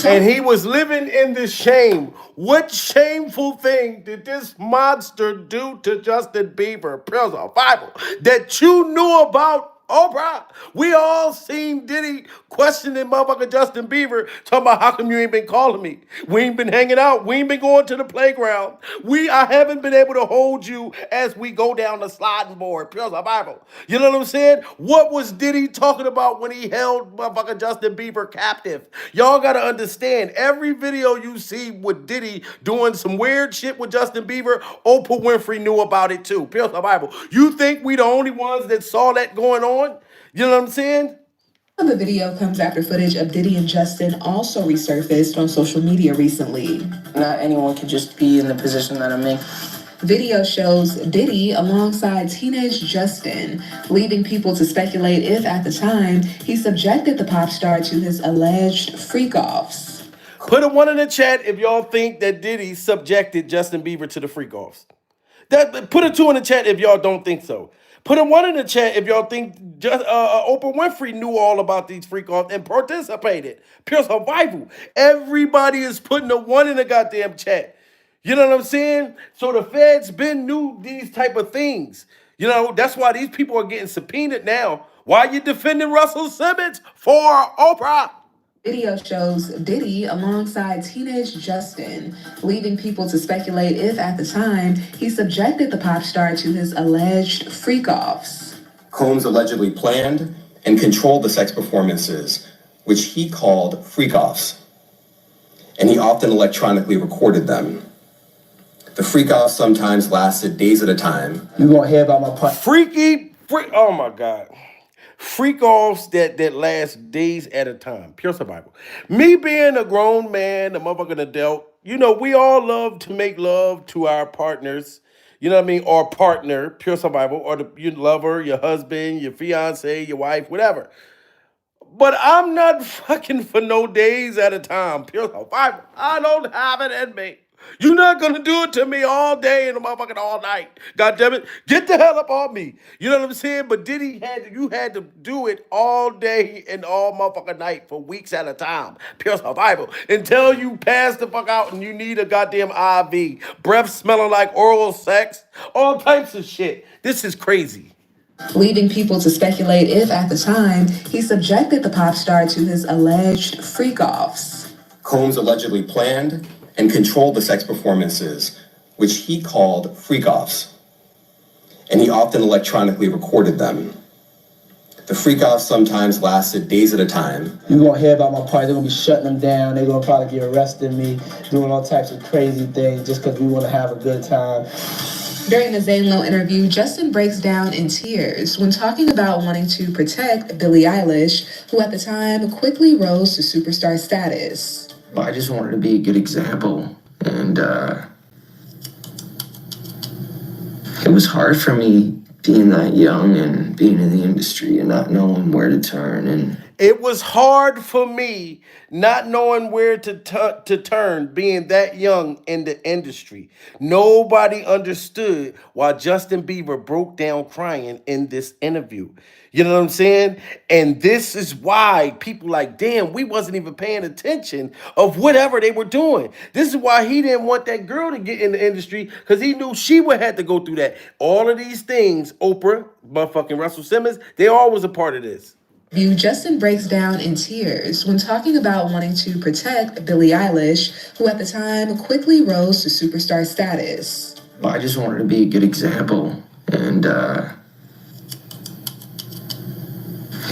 And he was living in this shame. What shameful thing did this monster do to Justin Bieber, Pills of Bible, that you knew about? Oprah, we all seen Diddy questioning motherfucker Justin Bieber, talking about how come you ain't been calling me? We ain't been hanging out. We ain't been going to the playground. I haven't been able to hold you as we go down the sliding board. Pills of Bible. You know what I'm saying? What was Diddy talking about when he held motherfucker Justin Bieber captive? Y'all gotta understand, every video you see with Diddy doing some weird shit with Justin Bieber, Oprah Winfrey knew about it too. Pills of Bible. You think we the only ones that saw that going on? You know what I'm saying? The video comes after footage of Diddy and Justin also resurfaced on social media recently. Not anyone can just be in the position that I'm in. Video shows Diddy alongside teenage Justin, leaving people to speculate if, at the time, he subjected the pop star to his alleged freak-offs. Put a 1 in the chat if y'all think that Diddy subjected Justin Bieber to the freak-offs. Put a 2 in the chat if y'all don't think so. Put a 1 in the chat if y'all think Oprah Winfrey knew all about these freak-offs and participated. Pure survival. Everybody is putting a 1 in the goddamn chat. You know what I'm saying? So the feds been knew these type of things. You know, that's why these people are getting subpoenaed now. Why are you defending Russell Simmons for Oprah? Video shows Diddy alongside teenage Justin, leaving people to speculate if, at the time, he subjected the pop star to his alleged freak-offs. Combs allegedly planned and controlled the sex performances, which he called freak-offs, and he often electronically recorded them. The freak-offs sometimes lasted days at a time. You gonna hear about my part? Oh my God. Freak-offs that last days at a time. Pure survival. Me being a grown man, a motherfucking adult, you know, we all love to make love to our partners. You know what I mean? Or partner, pure survival, or your lover, your husband, your fiance, your wife, whatever. But I'm not fucking for no days at a time. Pure survival. I don't have it in me. You're not gonna do it to me all day and motherfucking all night. God damn it. Get the hell up on me. You know what I'm saying? But Diddy you had to do it all day and all motherfucking night for weeks at a time. Pure survival. Until you pass the fuck out and you need a goddamn IV. Breath smelling like oral sex. All types of shit. This is crazy. Leaving people to speculate if, at the time, he subjected the pop star to his alleged freak-offs. Combs allegedly planned and controlled the sex performances, which he called freak-offs, and he often electronically recorded them. The freak-offs sometimes lasted days at a time. You gonna hear about my part? They're gonna be shutting them down. They're gonna probably be arresting me, doing all types of crazy things just because we want to have a good time. During the Zane Lowe interview, Justin breaks down in tears when talking about wanting to protect Billie Eilish, who at the time quickly rose to superstar status. I just wanted to be a good example, and it was hard for me being that young and being in the industry and not knowing where to turn. And it was hard for me not knowing where to turn, being that young in the industry. Nobody understood why Justin Bieber broke down crying in this interview. You know what I'm saying? And this is why people like, damn, we wasn't even paying attention of whatever they were doing. This is why he didn't want that girl to get in the industry, because he knew she would have to go through that. All of these things, Oprah, motherfucking Russell Simmons, they all was a part of this. Justin breaks down in tears when talking about wanting to protect Billie Eilish, who at the time quickly rose to superstar status. I just wanted to be a good example, and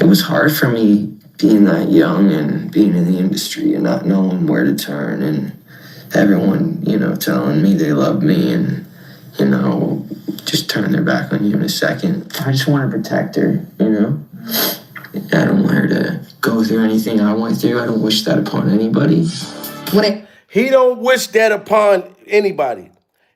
it was hard for me being that young and being in the industry and not knowing where to turn, and everyone, telling me they love me and, just turn their back on you in a second. I just want to protect her, I don't want her to go through anything I went through. I don't wish that upon anybody. He don't wish that upon anybody.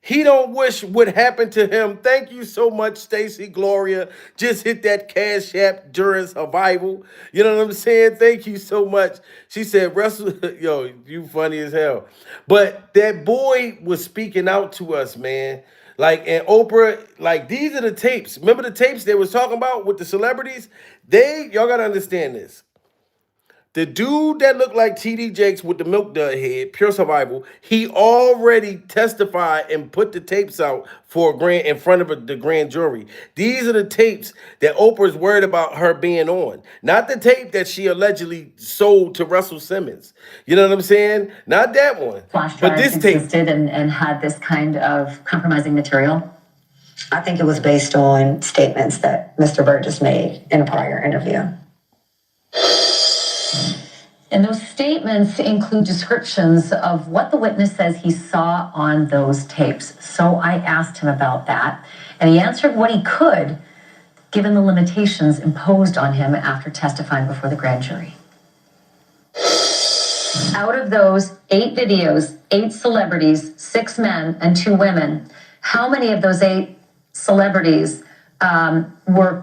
He don't wish what happened to him. Thank you so much, Stacy Gloria. Just hit that Cash App during survival. You know what I'm saying? Thank you so much. She said, Russell, yo, you funny as hell. But that boy was speaking out to us, man. Like, and Oprah, like, these are the tapes. Remember the tapes they was talking about with the celebrities? Y'all gotta understand this. The dude that looked like TD Jakes with the milk dud head, Pure Survival, he already testified and put the tapes out for in front of the grand jury. These are the tapes that Oprah's worried about her being on. Not the tape that she allegedly sold to Russell Simmons. You know what I'm saying? Not that one. Flash But this drives tape. existed and had this kind of compromising material? I think it was based on statements that Mr. Burgess made in a prior interview. And those statements include descriptions of what the witness says he saw on those tapes. So I asked him about that, and he answered what he could, given the limitations imposed on him after testifying before the grand jury. Out of those 8 videos, 8 celebrities, 6 men and 2 women, how many of those 8 celebrities were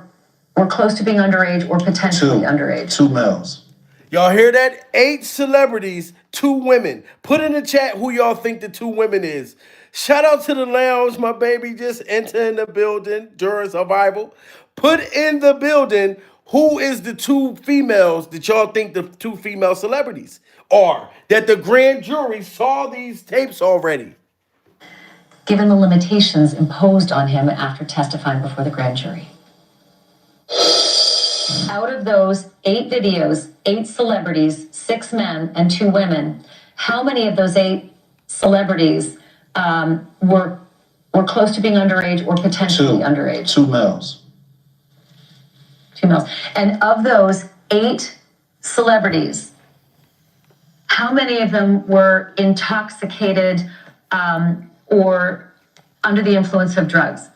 close to being underage or potentially underage? 2 males. Y'all hear that? 8 celebrities, 2 women. Put in the chat who y'all think the 2 women is. Shout out to the lounge, my baby. Just enter in the building during survival. Put in the building who is the 2 females that y'all think the 2 female celebrities are. That the grand jury saw these tapes already. Given the limitations imposed on him after testifying before the grand jury. Out of those 8 videos, 8 celebrities, 6 men and 2 women, how many of those 8 celebrities were close to being underage or potentially underage? 2 males. 2 males. And of those 8 celebrities, how many of them were intoxicated or under the influence of drugs?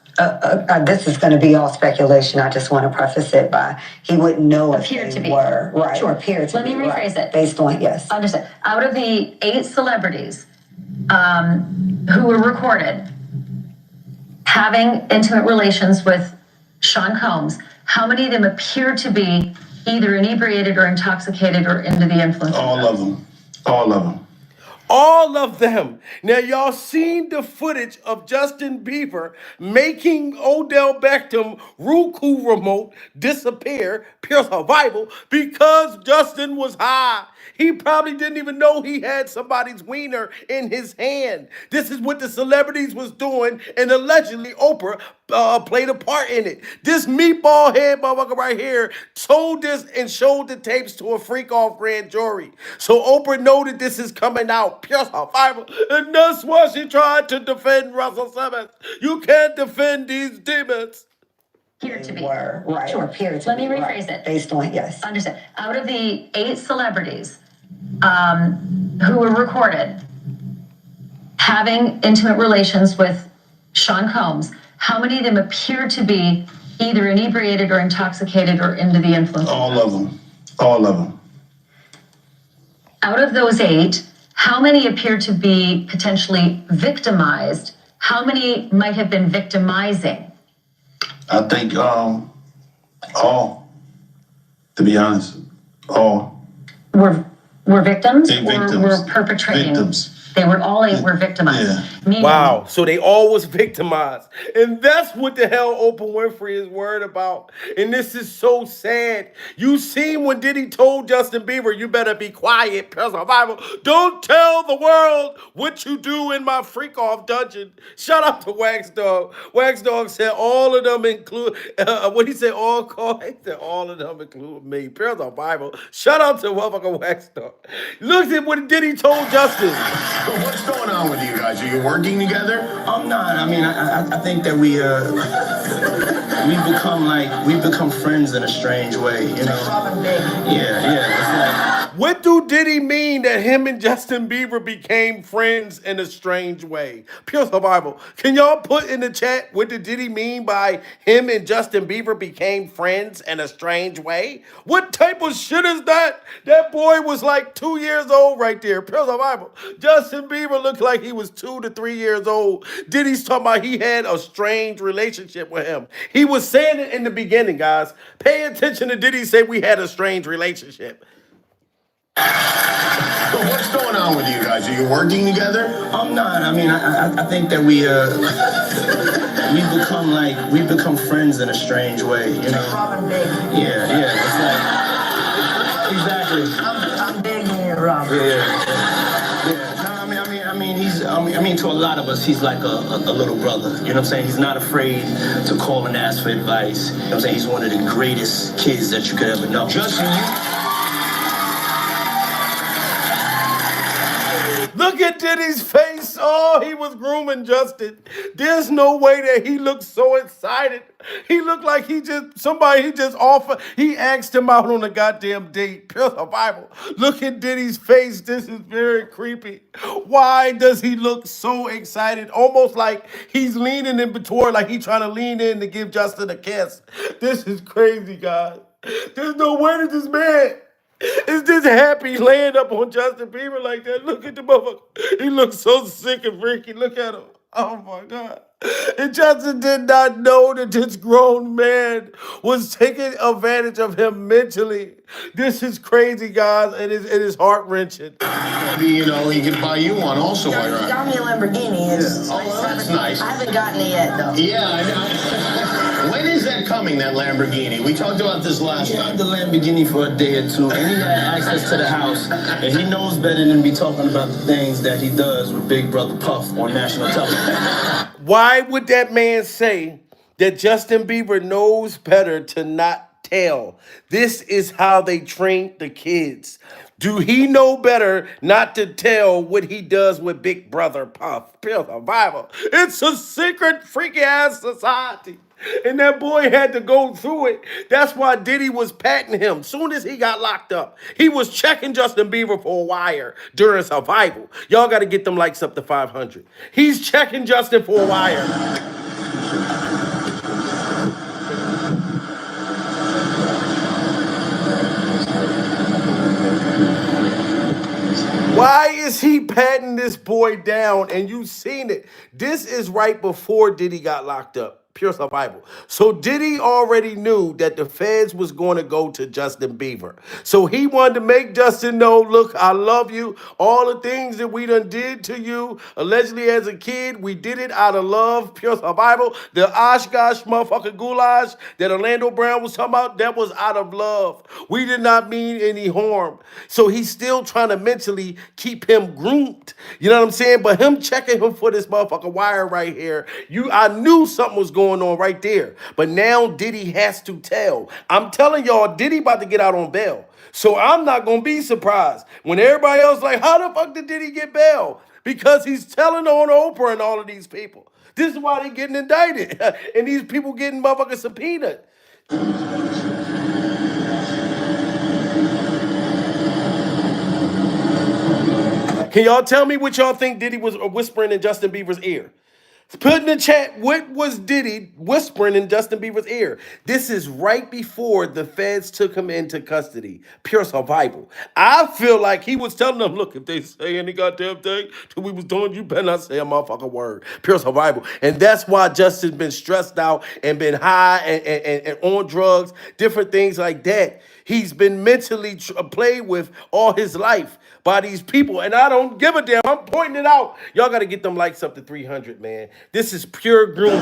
This is going to be all speculation. I just want to preface it by he wouldn't know if Appeared they to be. were. Right. Sure. Appeared to Let be. me rephrase it. Based on, yes. Understood. Out of the 8 celebrities who were recorded having intimate relations with Sean Combs, how many of them appeared to be either inebriated or intoxicated or under the influence? All of them. All of them. All of them. Now, y'all seen the footage of Justin Bieber making Odell Beckham Roku remote disappear, Pure Survival, because Justin was high. He probably didn't even know he had somebody's wiener in his hand. This is what the celebrities was doing, and allegedly Oprah played a part in it. This meatball head motherfucker right here told this and showed the tapes to a freak-off grand jury. So Oprah know that this is coming out, Pure Survival, and that's why she tried to defend Russell Simmons. You can't defend these demons. Appeared to be. Were. Right. Sure. Appeared to Let be. me rephrase it. Based on, yes. Understood. Out of the 8 celebrities who were recorded having intimate relations with Sean Combs, how many of them appeared to be either inebriated or intoxicated or under the influence? All of them. All of them. Out of those 8, how many appeared to be potentially victimized? How many might have been victimizing? I think all, to be honest, all. Were victims They or victims. were perpetrating? Victims. They were all 8 were victimized. Yeah. Meaning, Wow, so they all was victimized. And that's what the hell Oprah Winfrey is worried about. And this is so sad. You seen when Diddy told Justin Bieber, you better be quiet, Pure Survival. Don't tell the world what you do in my freak-off dungeon. Shout out to Wax Dog. Wax Dog said all of them include, what he said, all called, he said all of them include me, Pure Survival. Shout out to motherfucking Wax Dog. Look at what Diddy told Justin. What's going on with you guys? Are you working together? I'm not. I mean, I think that we we've become friends in a strange way, you know. Yeah. It's like, What do Diddy mean that him and Justin Bieber became friends in a strange way? Pure survival. Can y'all put in the chat what did Diddy mean by him and Justin Bieber became friends in a strange way? What type of shit is that? That boy was like 2 years old right there. Pure survival. Justin Bieber looked like he was 2 to 3 years old. Diddy's talking about he had a strange relationship with him. He was saying it in the beginning, guys. Pay attention to Diddy say we had a strange relationship. So what's going on with you guys? Are you working together? I'm not. I mean, I think that we've become friends in a strange way, you know. Yeah. It's like exactly. I'm big in here, Robert. Yeah. No, I mean, to a lot of us, he's like a little brother. You know what I'm saying? He's not afraid to call and ask for advice. You know what I'm saying? He's one of the greatest kids that you could ever know. Justin, Look at Diddy's face. Oh, he was grooming Justin. There's no way that he looked so excited. He looked like he just offered. He asked him out on a goddamn date. Pure survival. Look at Diddy's face. This is very creepy. Why does he look so excited? Almost like he's leaning in between, like he's trying to lean in to give Justin a kiss. This is crazy, guys. There's no way that this man is this happy laying up on Justin Bieber like that. Look at the motherfucker. He looks so sick and freaky. Look at him. Oh my God. And Justin did not know that this grown man was taking advantage of him mentally. This is crazy, guys. It is heart-wrenching. maybe, you know, he could buy you one also while you're on. Got me a Lamborghini. Oh, well, that's nice. I haven't gotten it yet, though. Yeah, I know. When is that coming, that Lamborghini? We talked about this last time. He had the Lamborghini for a day or two, and he had access to the house, and he knows better than be talking about the things that he does with Big Brother Puff on national television. Why would that man say that Justin Bieber knows better to not tell? This is how they train the kids. Do he know better not to tell what he does with Big Brother Puff? Pure survival. It's a secret freaky ass society. And that boy had to go through it. That's why Diddy was patting him. Soon as he got locked up, he was checking Justin Bieber for a wire during survival. Y'all got to get them likes up to 500. He's checking Justin for a wire. Why is he patting this boy down? And you've seen it. This is right before Diddy got locked up. Pure survival. So Diddy already knew that the feds was going to go to Justin Bieber. So he wanted to make Justin know, look, I love you. All the things that we done did to you, allegedly as a kid, we did it out of love. Pure survival. The Oshkosh motherfucking goulash that Orlando Brown was talking about, that was out of love. We did not mean any harm. So he's still trying to mentally keep him groomed. You know what I'm saying? But him checking him for this motherfucking wire right here, I knew something was going on right there. But now Diddy has to tell. I'm telling y'all, Diddy about to get out on bail. So I'm not going to be surprised when everybody else like, how the fuck did Diddy get bail? Because he's telling on Oprah and all of these people. This is why they getting indicted. And these people getting motherfucking subpoenaed. Can y'all tell me what y'all think Diddy was whispering in Justin Bieber's ear? Put in the chat, what was Diddy whispering in Justin Bieber's ear? This is right before the feds took him into custody. Pure survival. I feel like he was telling them, look, if they say any goddamn thing that we was doing, you better not say a motherfucking word. Pure survival. And that's why Justin's been stressed out and been high and on drugs, different things like that. He's been mentally played with all his life by these people, and I don't give a damn. I'm pointing it out. Y'all got to get them likes up to 300, man. This is pure grooming.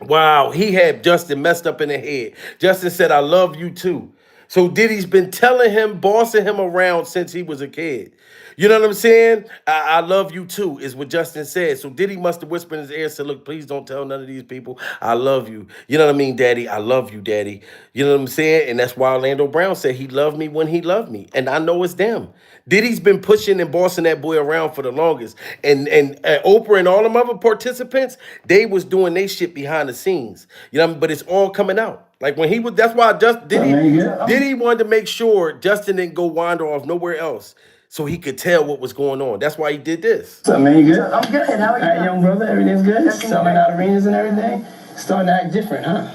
Wow, he had Justin messed up in the head. Justin said, I love you too. So Diddy's been telling him, bossing him around since he was a kid. You know what I'm saying? I love you too, is what Justin said. So Diddy must have whispered in his ear and said, look, please don't tell none of these people I love you. You know what I mean, Daddy? I love you, Daddy. You know what I'm saying? And that's why Orlando Brown said he loved me when he loved me. And I know it's them. Diddy's been pushing and bossing that boy around for the longest. And Oprah and all them other participants, they was doing their shit behind the scenes. You know what I mean? But it's all coming out. Like when he was, that's why Diddy wanted to make sure Justin didn't go wander off nowhere else, so he could tell what was going on. That's why he did this. What's up, man? You good? I'm good. How are you? All right, young brother, everything's good? Selling out arenas and everything? Starting to act different, huh?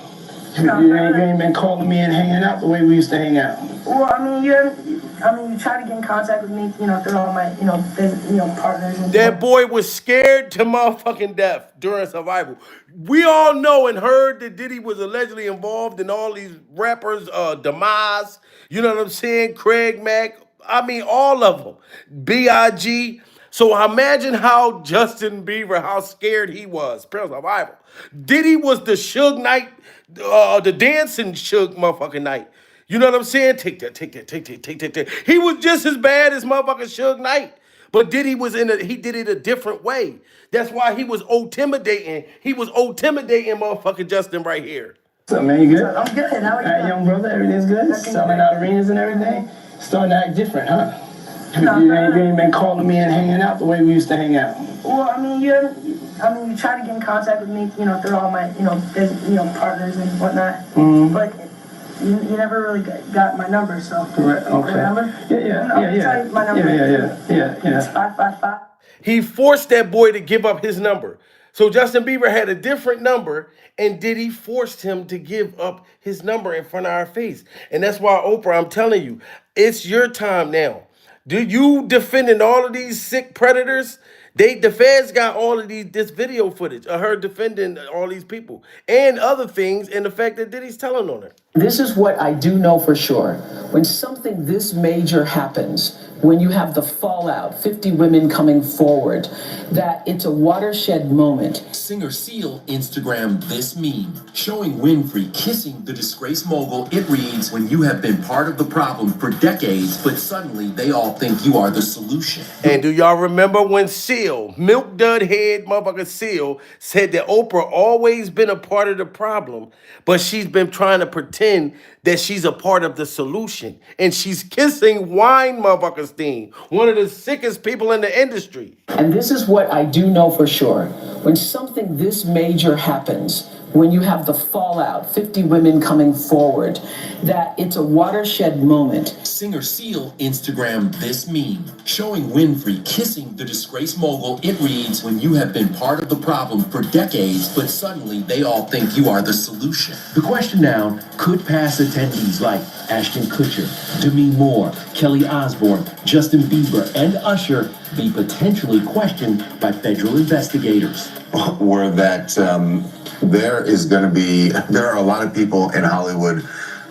You ain't been calling me and hanging out the way we used to hang out. Well, I mean, you try to get in contact with me, through all my, partners. And that boy was scared to motherfucking death during Survival. We all know and heard that Diddy was allegedly involved in all these rappers' demise. You know what I'm saying? Craig Mack. I mean, all of them. B.I.G. So imagine how Justin Bieber, how scared he was. Survival. Diddy was the Suge Knight, the dancing Suge motherfucking Knight. You know what I'm saying? Take that. He was just as bad as motherfucking Suge Knight. But Diddy he did it a different way. That's why he was intimidating. He was intimidating motherfucking Justin right here. What's up, man? You good? I'm good. How are you? All right, young brother, everything's good? Selling out arenas and everything? Starting to act different, huh? You ain't been calling me and hanging out the way we used to hang out. Well, I mean, you try to get in contact with me, through all my, partners and whatnot. But you never really got my number, so. Correct. Okay. Remember? Yeah. My number. Yeah. It's 555. He forced that boy to give up his number. So Justin Bieber had a different number, and Diddy forced him to give up his number in front of our face. And that's why, Oprah, I'm telling you, it's your time now. Do you defending all of these sick predators? The feds got all of this video footage of her defending all these people and other things, and the fact that Diddy's telling on her. This is what I do know for sure. When something this major happens, when you have the fallout, 50 women coming forward, that it's a watershed moment. Singer Seal Instagrammed this meme, showing Winfrey kissing the disgraced mogul. It reads, when you have been part of the problem for decades, but suddenly they all think you are the solution. And do y'all remember when Seal, milk dud head motherfucker Seal, said that Oprah always been a part of the problem, but she's been trying to pretend that she's a part of the solution. And she's kissing Weinstein, one of the sickest people in the industry. And this is what I do know for sure. When something this major happens, when you have the fallout, 50 women coming forward, that it's a watershed moment. Singer Seal Instagrammed this meme, showing Winfrey kissing the disgraced mogul. It reads, when you have been part of the problem for decades, but suddenly they all think you are the solution. The question now, could past attendees like Ashton Kutcher, Demi Moore, Kelly Osbourne, Justin Bieber, and Usher be potentially questioned by federal investigators? Were that there are a lot of people in Hollywood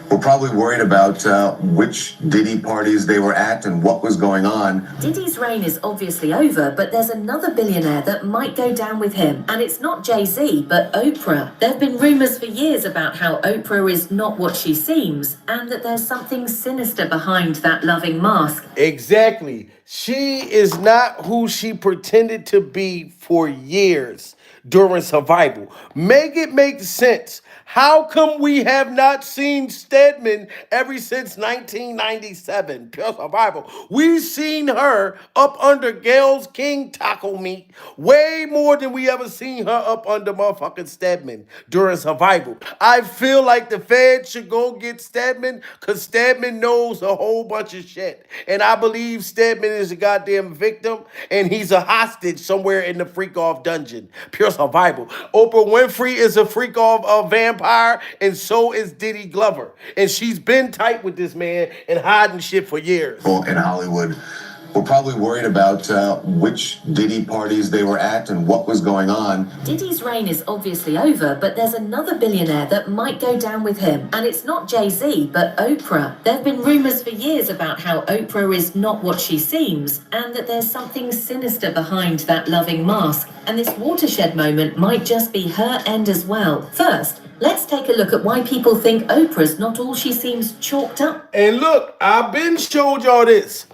who are probably worried about which Diddy parties they were at and what was going on. Diddy's reign is obviously over, but there's another billionaire that might go down with him. And it's not Jay-Z, but Oprah. There have been rumors for years about how Oprah is not what she seems, and that there's something sinister behind that loving mask. Exactly. She is not who she pretended to be for years during Survival. Make it make sense. How come we have not seen Stedman ever since 1997? Pure Survival. We've seen her up under Gail's King taco meat way more than we ever seen her up under motherfucking Stedman during Survival. I feel like the Fed should go get Stedman because Stedman knows a whole bunch of shit. And I believe Stedman is a goddamn victim and he's a hostage somewhere in the freak-off dungeon. Pure Survival. Oprah Winfrey is a freak-off vampire, and so is Diddy Glover. And she's been tight with this man and hiding shit for years. People in Hollywood were probably worried about which Diddy parties they were at and what was going on. Diddy's reign is obviously over, but there's another billionaire that might go down with him. And it's not Jay-Z, but Oprah. There have been rumours for years about how Oprah is not what she seems, and that there's something sinister behind that loving mask. And this watershed moment might just be her end as well. First, let's take a look at why people think Oprah's not all she seems chalked up. And look, I've been showed y'all this.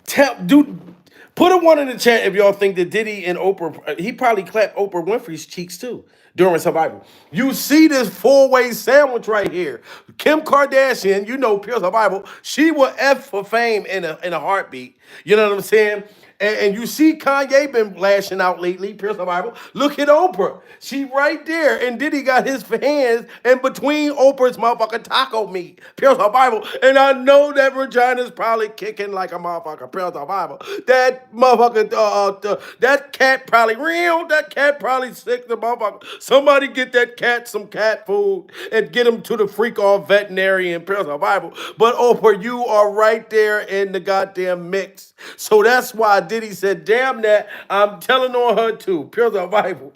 Put a one in the chat if y'all think that Diddy and Oprah, he probably clapped Oprah Winfrey's cheeks too during Survivor. You see this four-way sandwich right here. Kim Kardashian, you know, pure Survival, she will F for fame in a heartbeat. You know what I'm saying? And you see Kanye been lashing out lately, pure Survival. Look at Oprah. She right there. And Diddy got his hands in between Oprah's motherfucking taco meat, pure Survival. And I know that vagina's probably kicking like a motherfucker, pure Survival. That motherfucker, that cat probably real. That cat probably sick, the motherfucker. Somebody get that cat some cat food and get him to the freak-off veterinarian, pure Survival. But Oprah, you are right there in the goddamn mix. So that's why Diddy said, damn that, I'm telling on her too. Pure Survival.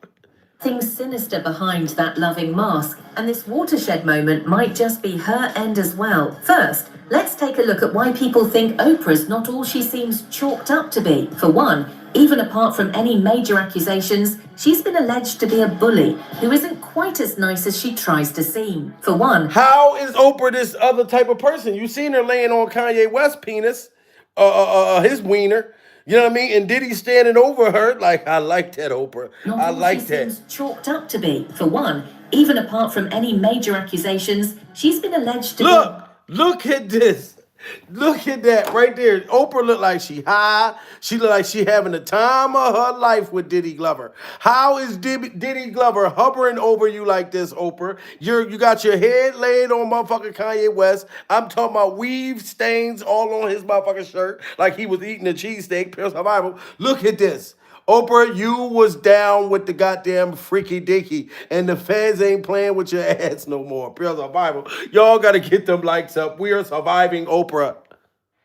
Things sinister behind that loving mask, and this watershed moment might just be her end as well. First, let's take a look at why people think Oprah's not all she seems chalked up to be. For one, even apart from any major accusations, she's been alleged to be a bully who isn't quite as nice as she tries to seem. For one, how is Oprah this other type of person? You seen her laying on Kanye West's penis, his wiener. You know what I mean? And Diddy standing over her like, I like that, Oprah. I like that. Seems chalked up to be. For one, even apart from any major accusations, she's been alleged to Look at this. Look at that right there. Oprah looked like she high. She looked like she having the time of her life with Diddy Glover. How is Diddy Glover hovering over you like this, Oprah? You got your head laid on motherfucking Kanye West. I'm talking about weave stains all on his motherfucking shirt like he was eating a cheesesteak, pure Survival. Look at this. Oprah, you was down with the goddamn freaky dicky, and the fans ain't playing with your ass no more. Pure Survival. Y'all got to get them likes up. We are surviving Oprah.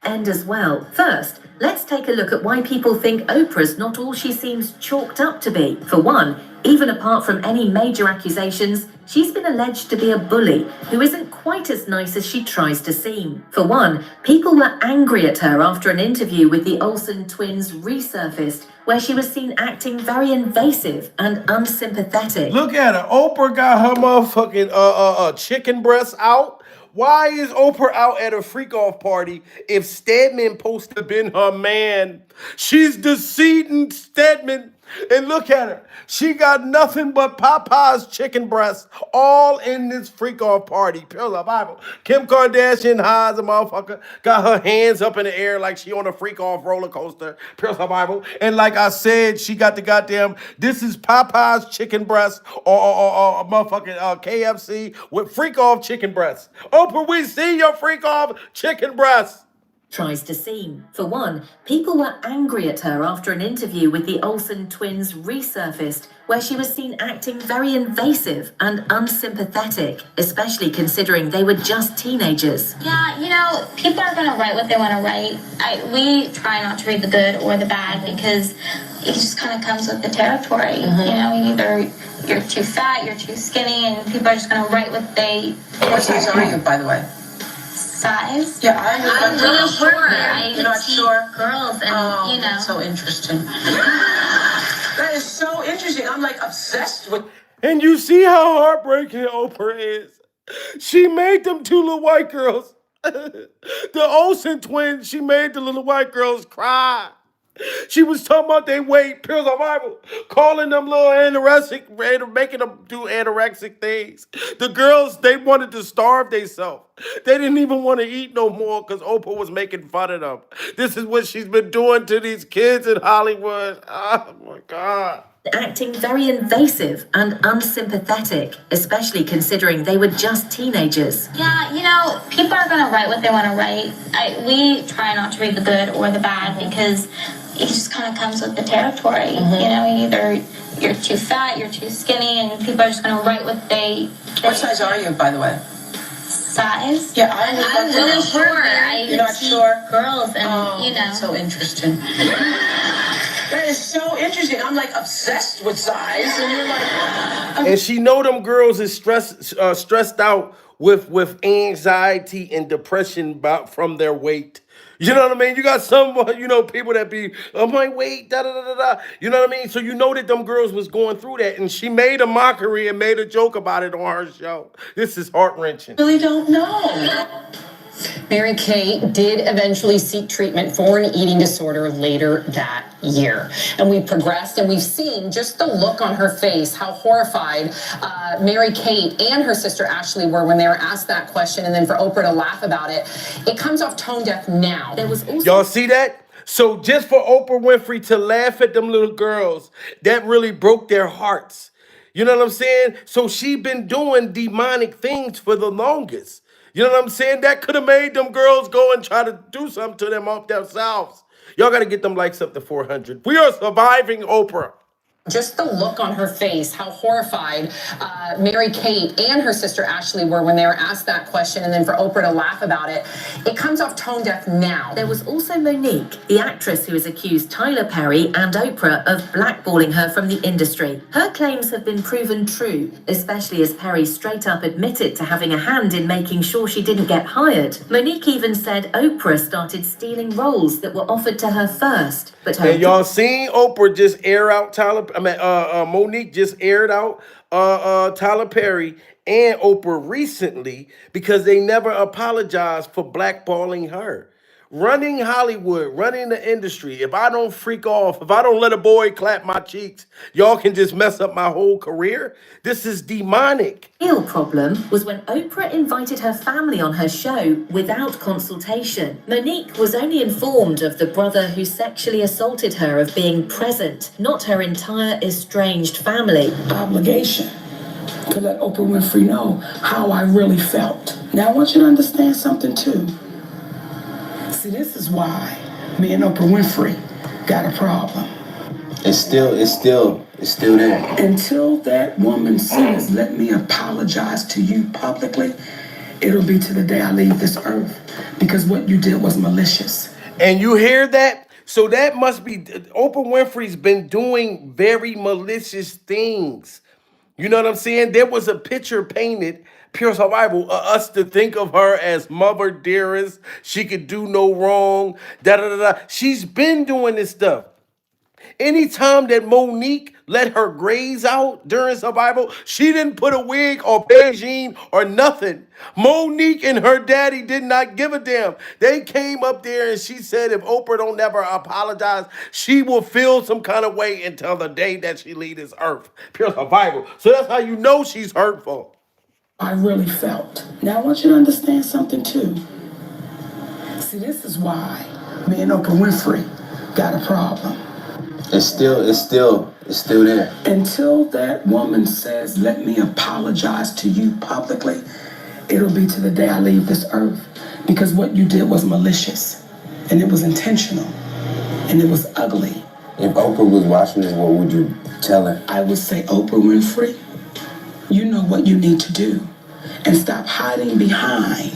And as well. First, let's take a look at why people think Oprah's not all she seems chalked up to be. For one, even apart from any major accusations, she's been alleged to be a bully who isn't quite as nice as she tries to seem. For one, people were angry at her after an interview with the Olsen twins resurfaced, where she was seen acting very invasive and unsympathetic. Look at her. Oprah got her motherfucking chicken breasts out. Why is Oprah out at a freak-off party if Stedman supposed to have been her man? She's deceiving Stedman. And look at her. She got nothing but Popeye's chicken breasts all in this freak-off party. Pure Survival. Kim Kardashian high as a motherfucker. Got her hands up in the air like she on a freak-off roller coaster. Pure Survival. And like I said, she got the goddamn, this is Popeye's chicken breasts or motherfucking KFC with freak-off chicken breasts. Oprah, we see your freak-off chicken breasts. Tries to seem. For one, people were angry at her after an interview with the Olsen twins resurfaced, where she was seen acting very invasive and unsympathetic, especially considering they were just teenagers. Yeah, you know, people are going to write what they want to write. We try not to read the good or the bad because it just kind of comes with the territory. You know, either you're too fat, you're too skinny, and people are just going to write what they... What size are you, by the way? Size? Yeah, I'm really short. You're not sure? Girls, and you know. That's so interesting. That is so interesting. I'm like obsessed with. And you see how heartbreaking Oprah is. She made them two little white girls. The Olsen twins, she made the little white girls cry. She was talking about they weight, pure Survival, calling them little anorexic, making them do anorexic things. The girls, they wanted to starve themselves. They didn't even want to eat no more because Oprah was making fun of them. This is what she's been doing to these kids in Hollywood. Oh, my God. Acting very invasive and unsympathetic, especially considering they were just teenagers. Yeah, you know, people are going to write what they want to write. We try not to read the good or the bad because it just kind of comes with the territory. You know, either you're too fat, you're too skinny, and people are just going to write what they... What size are you, by the way? size. Yeah, I'm really short. You're not sure? Girls and, So interesting. That is so interesting. I'm like obsessed with size, and you're like, And she know them girls is stressed out with anxiety and depression from their weight. You know what I mean? You got some, people that be, oh my weight, da da da da da. You know what I mean? So you know that them girls was going through that, and she made a mockery and made a joke about it on her show. This is heart-wrenching. really don't know. Mary-Kate did eventually seek treatment for an eating disorder later that year. And we've progressed and we've seen just the look on her face, how horrified Mary-Kate and her sister Ashley were when they were asked that question, and then for Oprah to laugh about it. It comes off tone deaf now. There was also Y'all see that? So just for Oprah Winfrey to laugh at them little girls, that really broke their hearts. You know what I'm saying? So she been doing demonic things for the longest. You know what I'm saying? That could have made them girls go and try to do something to them off themselves. Y'all got to get them likes up to 400. We are surviving Oprah. Just the look on her face, how horrified Mary-Kate and her sister Ashley were when they were asked that question, and then for Oprah to laugh about it. It comes off tone deaf now. There was also Monique, the actress who has accused Tyler Perry and Oprah of blackballing her from the industry. Her claims have been proven true, especially as Perry straight up admitted to having a hand in making sure she didn't get hired. Monique even said Oprah started stealing roles that were offered to her first. But her And y'all seen Oprah just air out Monique just aired out Tyler Perry and Oprah recently because they never apologized for blackballing her. Running Hollywood, running the industry, if I don't freak off, if I don't let a boy clap my cheeks, y'all can just mess up my whole career. This is demonic. The real problem was when Oprah invited her family on her show without consultation. Monique was only informed of the brother who sexually assaulted her of being present, not her entire estranged family. Obligation to let Oprah Winfrey know how I really felt. Now I want you to understand something too. See, this is why me and Oprah Winfrey got a problem. It's still there. Until that woman says, let me apologize to you publicly, it'll be to the day I leave this earth. Because what you did was malicious. And you hear that? So that must be, Oprah Winfrey's been doing very malicious things. You know what I'm saying? There was a picture painted, pure survival, us to think of her as mother dearest. She could do no wrong. Da da da da. She's been doing this stuff. Anytime that Monique let her grays out during survival, she didn't put a wig or Beijing or nothing. Monique and her daddy did not give a damn. They came up there and she said if Oprah don't never apologize, she will feel some kind of way until the day that she leaves this earth. Pure survival. So that's how you know she's hurtful. I really felt. Now I want you to understand something too. See, this is why me and Oprah Winfrey got a problem. It's still there. Until that woman says, let me apologize to you publicly, it'll be to the day I leave this earth. Because what you did was malicious, and it was intentional, and it was ugly. If Oprah was watching this, what would you tell her? I would say, Oprah Winfrey, you know what you need to do, and stop hiding behind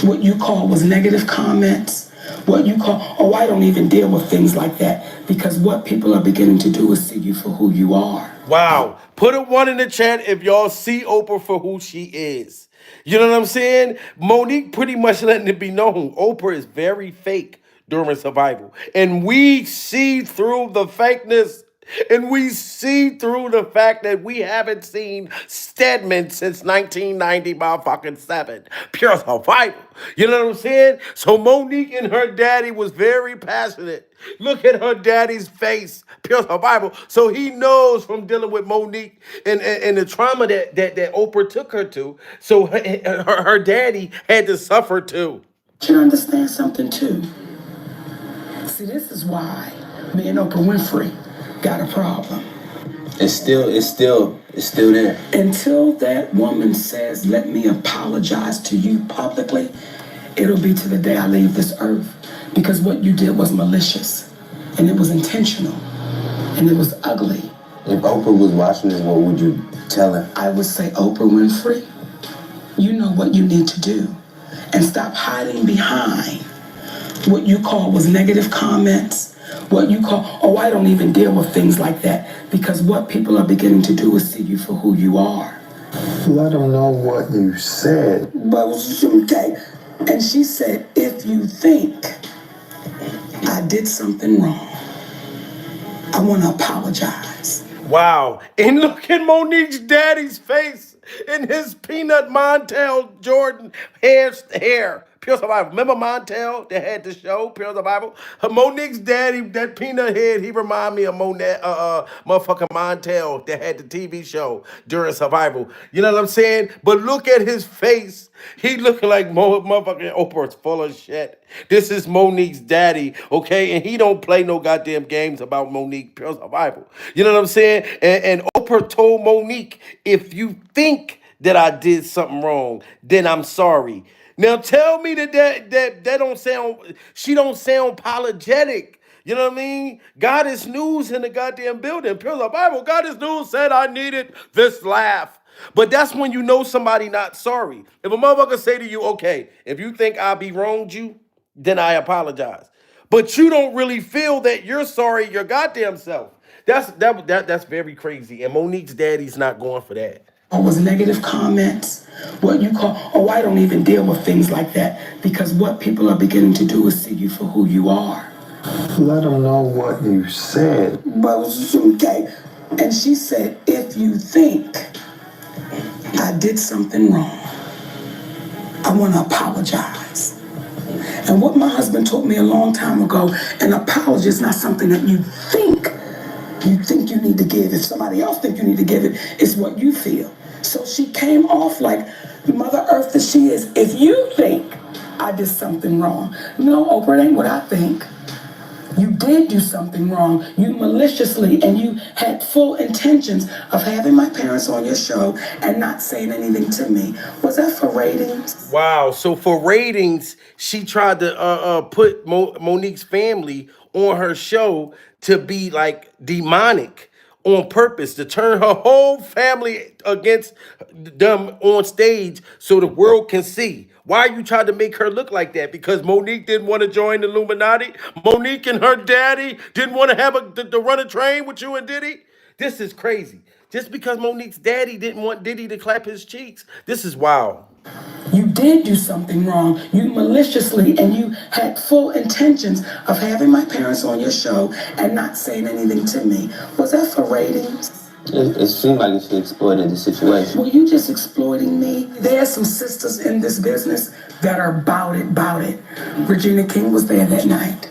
what you call was negative comments, what you call, oh, I don't even deal with things like that, because what people are beginning to do is see you for who you are. Wow. Put a 1 in the chat if y'all see Oprah for who she is. You know what I'm saying? Monique pretty much letting it be known. Oprah is very fake during survival. And we see through the fakeness. And we see through the fact that we haven't seen Stedman since 1990-7. Pure survival. You know what I'm saying? So Monique and her daddy was very passionate. Look at her daddy's face. Pure survival. So he knows from dealing with Monique and the trauma that Oprah took her to. So her daddy had to suffer too. You understand something too? See, this is why me and Oprah Winfrey got a problem. It's still there. Until that woman says, let me apologize to you publicly, it'll be to the day I leave this earth. Because what you did was malicious, and it was intentional, and it was ugly. If Oprah was watching this, what would you tell her? I would say, Oprah Winfrey, you know what you need to do. And stop hiding behind what you call was negative comments, what you call, oh, I don't even deal with things like that. Because what people are beginning to do is see you for who you are. Let them know what you said. But okay. And she said, if you think I did something wrong, I want to apologize. Wow. And look at Monique's daddy's face in his peanut Montel Jordan hair. Pure Survival. Remember Montel that had the show, Pure Survival? Monique's daddy, that peanut head, he remind me of motherfucking Montel that had the TV show during Survival. You know what I'm saying? But look at his face. He looking like motherfucking Oprah's full of shit. This is Monique's daddy, okay? And he don't play no goddamn games about Monique, Pure Survival. You know what I'm saying? And Oprah told Monique, if you think that I did something wrong, then I'm sorry. Now tell me that don't sound, she don't sound apologetic. You know what I mean? God is news in the goddamn building. Pure Survival, God is news said I needed this laugh. But that's when you know somebody not sorry. If a motherfucker say to you, okay, if you think I be wronged you, then I apologize. But you don't really feel that you're sorry your goddamn self. That's very crazy. And Monique's daddy's not going for that. Or was negative comments, what you call, oh, I don't even deal with things like that. Because what people are beginning to do is see you for who you are. Let them know what you said. But okay. And she said, if you think I did something wrong, I want to apologize. And what my husband told me a long time ago, an apology is not something that you think you need to give. If somebody else think you need to give it, it's what you feel. So she came off like Mother Earth that she is. If you think I did something wrong, no, Oprah, it ain't what I think. You did do something wrong. You maliciously, and you had full intentions of having my parents on your show and not saying anything to me. Was that for ratings? Wow. So for ratings, she tried to put Monique's family on her show to be like demonic on purpose, to turn her whole family against them on stage so the world can see. Why you tried to make her look like that? Because Monique didn't want to join the Illuminati? Monique and her daddy didn't want to have to run a train with you and Diddy? This is crazy. Just because Monique's daddy didn't want Diddy to clap his cheeks. This is wild. You did do something wrong. You maliciously, and you had full intentions of having my parents on your show and not saying anything to me. Was that for ratings? It seemed like she exploited the situation. Were you just exploiting me? There are some sisters in this business that are bout it. Regina King was there that night.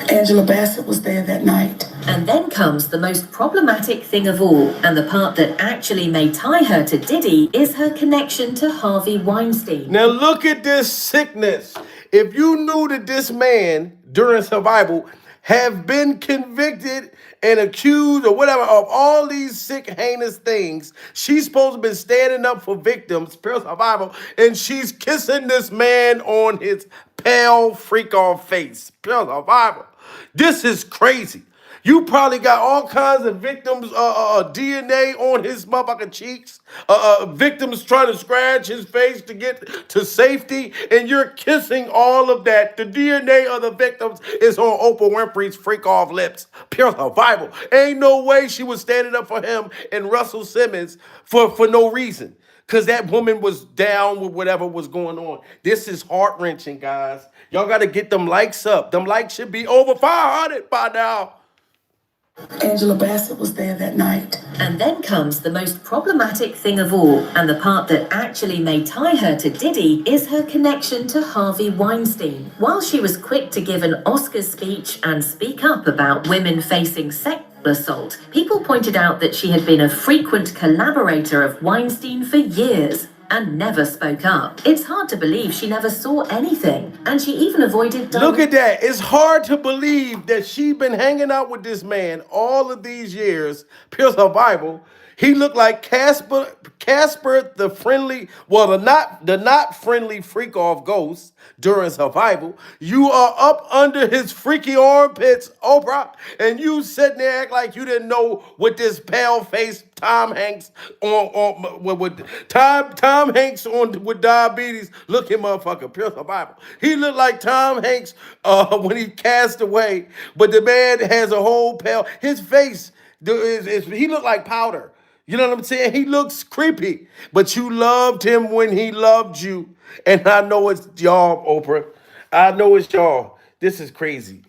Angela Bassett was there that night. And then comes the most problematic thing of all, and the part that actually may tie her to Diddy is her connection to Harvey Weinstein. Now look at this sickness. If you knew that this man, during Survival, have been convicted and accused or whatever of all these sick, heinous things, she's supposed to be standing up for victims, Pure Survival, and she's kissing this man on his pale freak-off face. Pure Survival. This is crazy. You probably got all kinds of victims' DNA on his motherfucking cheeks. Victims trying to scratch his face to get to safety, and you're kissing all of that. The DNA of the victims is on Oprah Winfrey's freak-off lips. Pure Survival. Ain't no way she was standing up for him and Russell Simmons for no reason. Because that woman was down with whatever was going on. This is heart-wrenching, guys. Y'all got to get them likes up. Them likes should be over 500 by now. Angela Bassett was there that night. And then comes the most problematic thing of all, and the part that actually may tie her to Diddy is her connection to Harvey Weinstein. While she was quick to give an Oscar speech and speak up about women facing sexual assault, people pointed out that she had been a frequent collaborator of Weinstein for years and never spoke up. It's hard to believe she never saw anything, and she even avoided... Look at that. It's hard to believe that she's been hanging out with this man all of these years, Pure Survival. He looked like Casper the friendly, well, the not friendly freak off ghost during survival. You are up under his freaky armpits, Oprah, and you sitting there act like you didn't know what this pale face Tom Hanks with Tom Hanks on with diabetes looking motherfucker, pure survival. He looked like Tom Hanks when he cast away, but the man has a whole pale. His face he looked like powder. You know what I'm saying? He looks creepy, but you loved him when he loved you. And I know it's y'all, Oprah. I know it's y'all. This is crazy.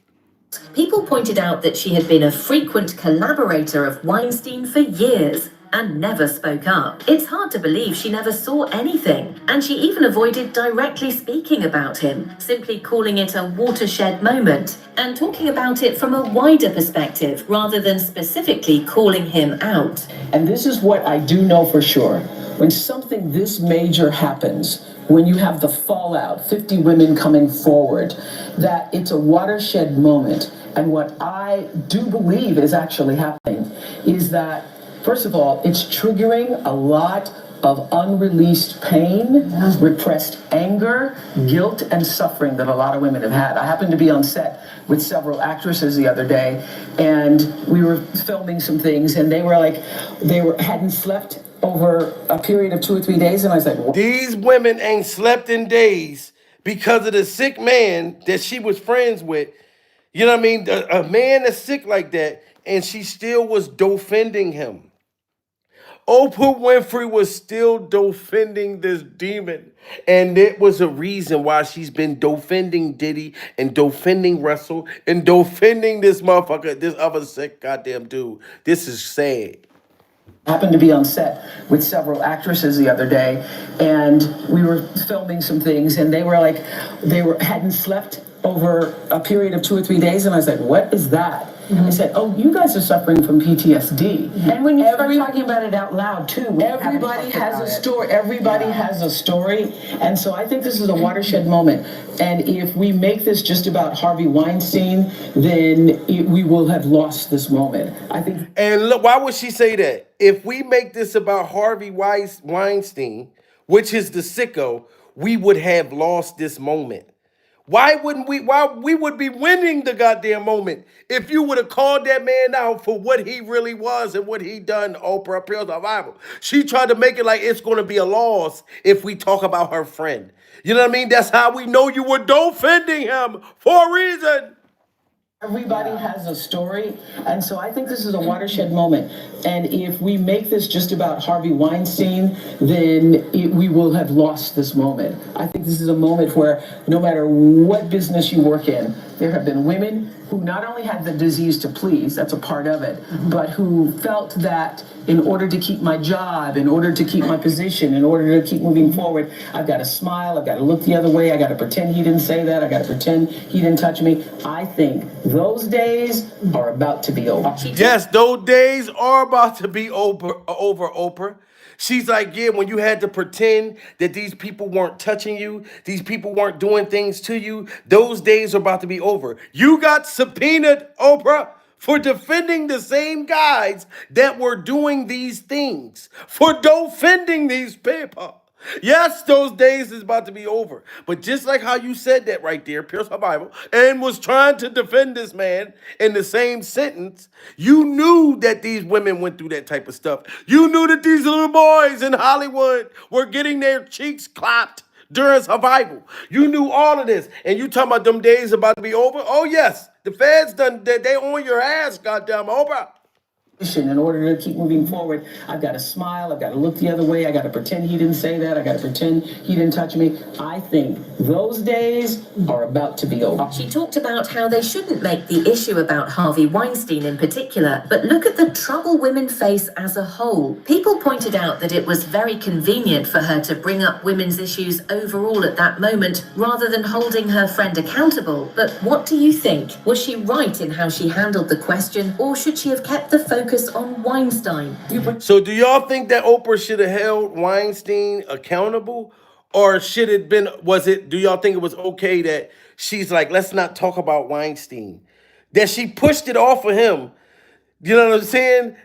People pointed out that she had been a frequent collaborator of Weinstein for years and never spoke up. It's hard to believe she never saw anything, and she even avoided directly speaking about him, simply calling it a watershed moment and talking about it from a wider perspective rather than specifically calling him out. And this is what I do know for sure. When something this major happens, when you have the fallout, 50 women coming forward, that it's a watershed moment. And what I do believe is actually happening is that, first of all, it's triggering a lot of unreleased pain, repressed anger, guilt, and suffering that a lot of women have had. I happened to be on set with several actresses the other day, and we were filming some things, and they hadn't slept over a period of 2 or 3 days, and I was like, these women ain't slept in days because of the sick man that she was friends with. You know what I mean? A man that's sick like that, and she still was defending him. Oprah Winfrey was still defending this demon. And it was a reason why she's been defending Diddy and defending Russell and defending this motherfucker, this other sick goddamn dude. This is sad. I happened to be on set with several actresses the other day, and we were filming some things, and they hadn't slept over a period of 2 or 3 days, and I was like, what is that? I said, oh, you guys are suffering from PTSD. And when you start talking about it out loud, too, everybody has a story. Everybody has a story. And so I think this is a watershed moment. And if we make this just about Harvey Weinstein, then we will have lost this moment. I think. And look, why would she say that? If we make this about Harvey Weinstein, which is the sicko, we would have lost this moment. Why we would be winning the goddamn moment if you would have called that man out for what he really was and what he done, Oprah, pure survival. She tried to make it like it's going to be a loss if we talk about her friend. You know what I mean? That's how we know you were defending him for a reason. Everybody has a story, and so I think this is a watershed moment. And if we make this just about Harvey Weinstein, then we will have lost this moment. I think this is a moment where no matter what business you work in, there have been women who not only had the disease to please, that's a part of it, but who felt that in order to keep my job, in order to keep my position, in order to keep moving forward, I've got to smile, I've got to look the other way, I got to pretend he didn't say that, I got to pretend he didn't touch me. I think those days are about to be over. Yes, those days are about to be over, Oprah. She's like, yeah, when you had to pretend that these people weren't touching you, these people weren't doing things to you, those days are about to be over. You got subpoenaed, Oprah, for defending the same guys that were doing these things, for defending these people. Yes, those days is about to be over. But just like how you said that right there, pure survival, and was trying to defend this man in the same sentence, you knew that these women went through that type of stuff. You knew that these little boys in Hollywood were getting their cheeks clapped during survival. You knew all of this. And you talking about them days about to be over? Oh, yes. The feds done, they on your ass, goddamn Oprah. In order to keep moving forward, I've got to smile, I've got to look the other way, I got to pretend he didn't say that, I got to pretend he didn't touch me. I think those days are about to be over. She talked about how they shouldn't make the issue about Harvey Weinstein in particular, but look at the trouble women face as a whole. People pointed out that it was very convenient for her to bring up women's issues overall at that moment, rather than holding her friend accountable. But what do you think? Was she right in how she handled the question, or should she have kept the focus on Weinstein? So do y'all think that Oprah should have held Weinstein accountable? Or should it been, do y'all think it was okay that she's like, let's not talk about Weinstein? That she pushed it off of him. You know what I'm saying?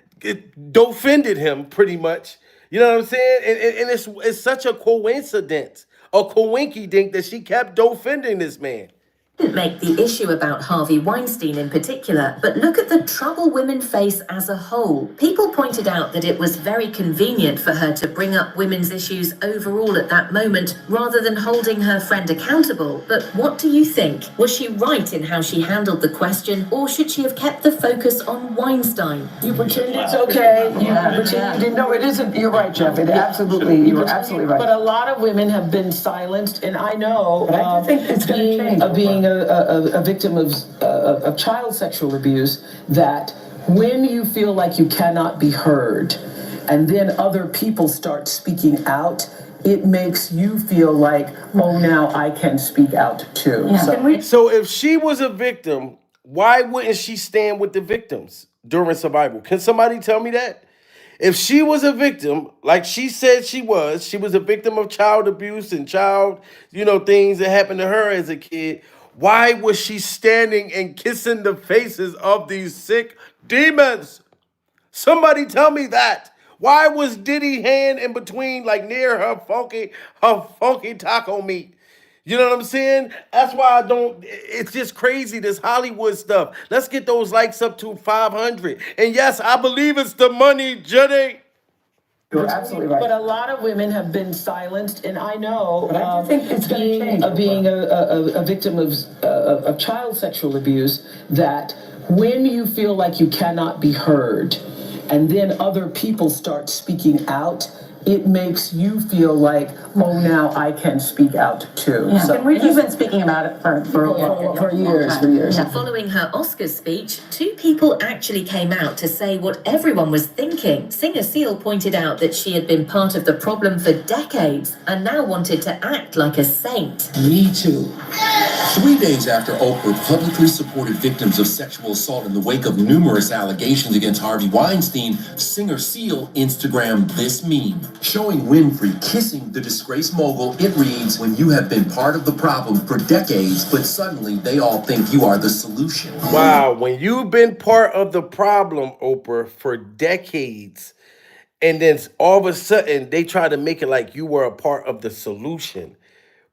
defended him pretty much. You know what I'm saying? And it's such a coincidence, a coinky dink that she kept defending this man. Didn't make the issue about Harvey Weinstein in particular, but look at the trouble women face as a whole. People pointed out that it was very convenient for her to bring up women's issues overall at that moment, rather than holding her friend accountable. But what do you think? Was she right in how she handled the question, or should she have kept the focus on Weinstein? You pretend it's okay. You pretend you didn't know it isn't. You're right, Jeff. You're absolutely right. But a lot of women have been silenced, and I know I think it's being a victim of child sexual abuse, that when you feel like you cannot be heard and then other people start speaking out, it makes you feel like, oh, now I can speak out too. Yeah. So if she was a victim, why wouldn't she stand with the victims during survival? Can somebody tell me that? If she was a victim, like she said she was a victim of child abuse and child, things that happened to her as a kid, why was she standing and kissing the faces of these sick demons? Somebody tell me that. Why was Diddy hand in between, like near her funky taco meat? You know what I'm saying? That's why it's just crazy, this Hollywood stuff. Let's get those likes up to 500. And yes, I believe it's the money, Jenny. You're absolutely right. But a lot of women have been silenced, and I know being a victim of child sexual abuse, that when you feel like you cannot be heard and then other people start speaking out, it makes you feel like, oh, now I can speak out too. Yeah. So, you've been speaking about it for years. Now, following her Oscars speech, two people actually came out to say what everyone was thinking. Singer Seal pointed out that she had been part of the problem for decades and now wanted to act like a saint. Me too. 3 days after Oprah publicly supported victims of sexual assault in the wake of numerous allegations against Harvey Weinstein, Singer Seal Instagrammed this meme, showing Winfrey kissing the disgraced mogul. It reads, "When you have been part of the problem for decades, but suddenly they all think you are the solution." Wow, when you've been part of the problem, Oprah, for decades, and then all of a sudden they try to make it like you were a part of the solution.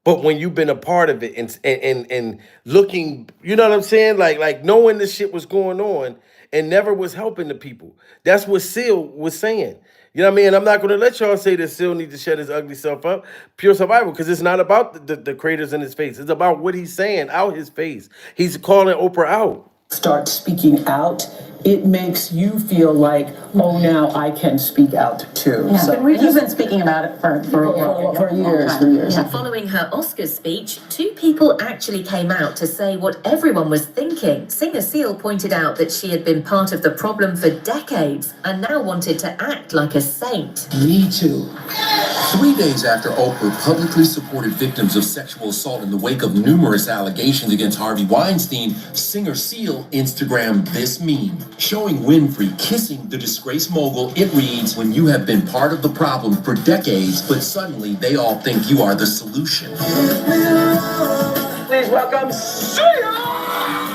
But when you've been a part of it and looking, you know what I'm saying? Like knowing this shit was going on and never was helping the people. That's what Seal was saying. You know what I mean? I'm not going to let y'all say that Seal needs to shut his ugly self up. Pure survival, because it's not about the craters in his face. It's about what he's saying out his face. He's calling Oprah out. Start speaking out, it makes you feel like, oh, now I can speak out too. Yeah. So, you've been speaking about it for years. Now, following her Oscars speech, two people actually came out to say what everyone was thinking. Singer Seal pointed out that she had been part of the problem for decades and now wanted to act like a saint. Me too. 3 days after Oprah publicly supported victims of sexual assault in the wake of numerous allegations against Harvey Weinstein, Singer Seal Instagrammed this meme, showing Winfrey kissing the disgraced mogul. It reads, "When you have been part of the problem for decades, but suddenly they all think you are the solution." Please welcome Sia!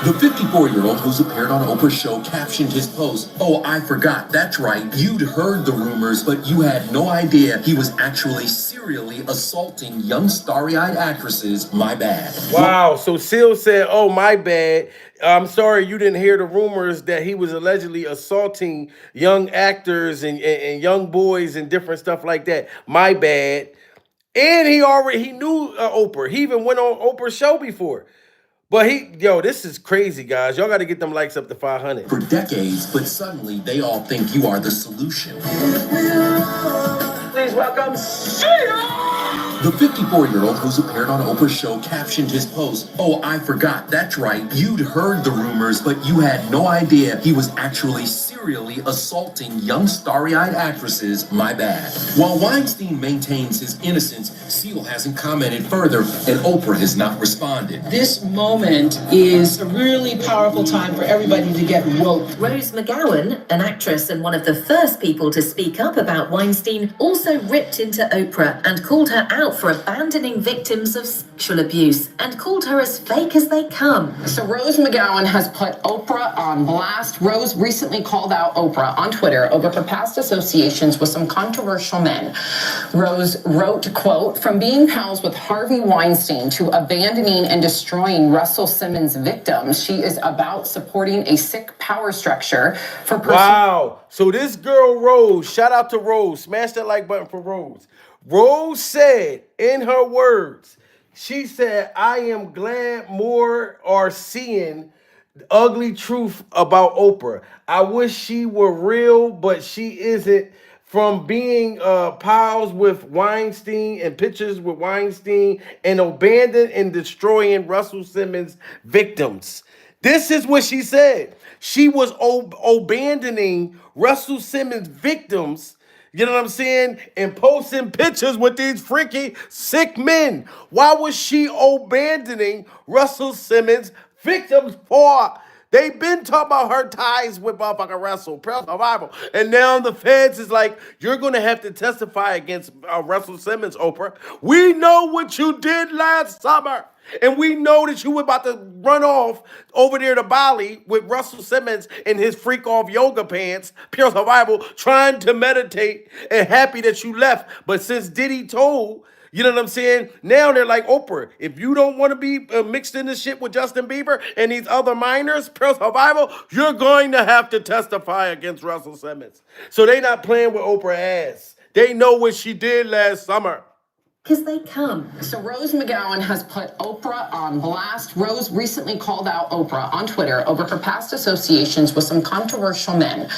The 54-year-old who's appeared on Oprah's show captioned his post, "Oh, I forgot, that's right. You'd heard the rumors, but you had no idea he was actually serially assaulting young starry-eyed actresses. My bad." Wow, so Seal said, oh, my bad. I'm sorry you didn't hear the rumors that he was allegedly assaulting young actors and young boys and different stuff like that. My bad. And he knew Oprah. He even went on Oprah's show before. But this is crazy, guys. Y'all got to get them likes up to 500. For decades, but suddenly they all think you are the solution. Please welcome Sia! The 54-year-old who's appeared on Oprah's show captioned his post, "Oh, I forgot, that's right. You'd heard the rumors, but you had no idea he was actually serially assaulting young starry-eyed actresses. My bad." While Weinstein maintains his innocence, Seal hasn't commented further, and Oprah has not responded. This moment is a really powerful time for everybody to get woke. Rose McGowan, an actress and one of the first people to speak up about Weinstein, also ripped into Oprah and called her out for abandoning victims of sexual abuse and called her as fake as they come. So Rose McGowan has put Oprah on blast. Rose recently called out Oprah on Twitter over her past associations with some controversial men. Rose wrote, quote, "From being pals with Harvey Weinstein to abandoning and destroying Russell Simmons' victims, she is about supporting a sick power structure for Wow. So this girl Rose, shout out to Rose, smash that like button for Rose. Rose said in her words, she said, "I am glad more are seeing the ugly truth about Oprah. I wish she were real, but she isn't. From being pals with Weinstein and pictures with Weinstein and abandoned and destroying Russell Simmons victims." This is what she said. She was abandoning Russell Simmons victims, you know what I'm saying, and posting pictures with these freaky sick men. Why was she abandoning Russell Simmons victims for? They've been talking about her ties with motherfucking Russell, survival. And now the feds is like, you're going to have to testify against Russell Simmons, Oprah. We know what you did last summer. And we know that you were about to run off over there to Bali with Russell Simmons in his freak off yoga pants, pure survival, trying to meditate and happy that you left. But since Diddy told, you know what I'm saying? Now they're like, Oprah, if you don't want to be mixed in this shit with Justin Bieber and these other minors, pure survival, you're going to have to testify against Russell Simmons. So they not playing with Oprah ass. They know what she did last summer. Because they come. So Rose McGowan has put Oprah on blast. Rose recently called out Oprah on Twitter over her past associations with some controversial men.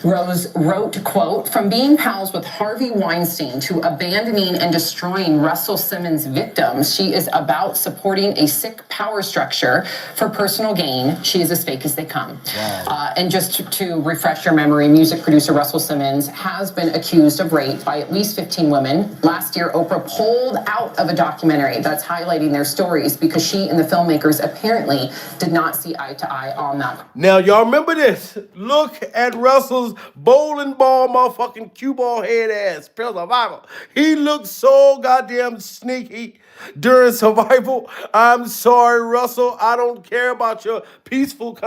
Rose wrote, quote, "From being pals with Harvey Weinstein to abandoning and destroying Russell Simmons' victims, she is about supporting a sick power structure for personal gain. She is as fake as they come." Wow. And just to refresh your memory, music producer Russell Simmons has been accused of rape by at least 15 women. Last year, Oprah pulled out of a documentary that's highlighting their stories because she and the filmmakers apparently did not see eye to eye on that. Now, y'all remember this. Look at Russell's bowling ball motherfucking cue ball head ass. Pure survival. He looked so goddamn sneaky during survival. I'm sorry, Russell. I don't care about your peaceful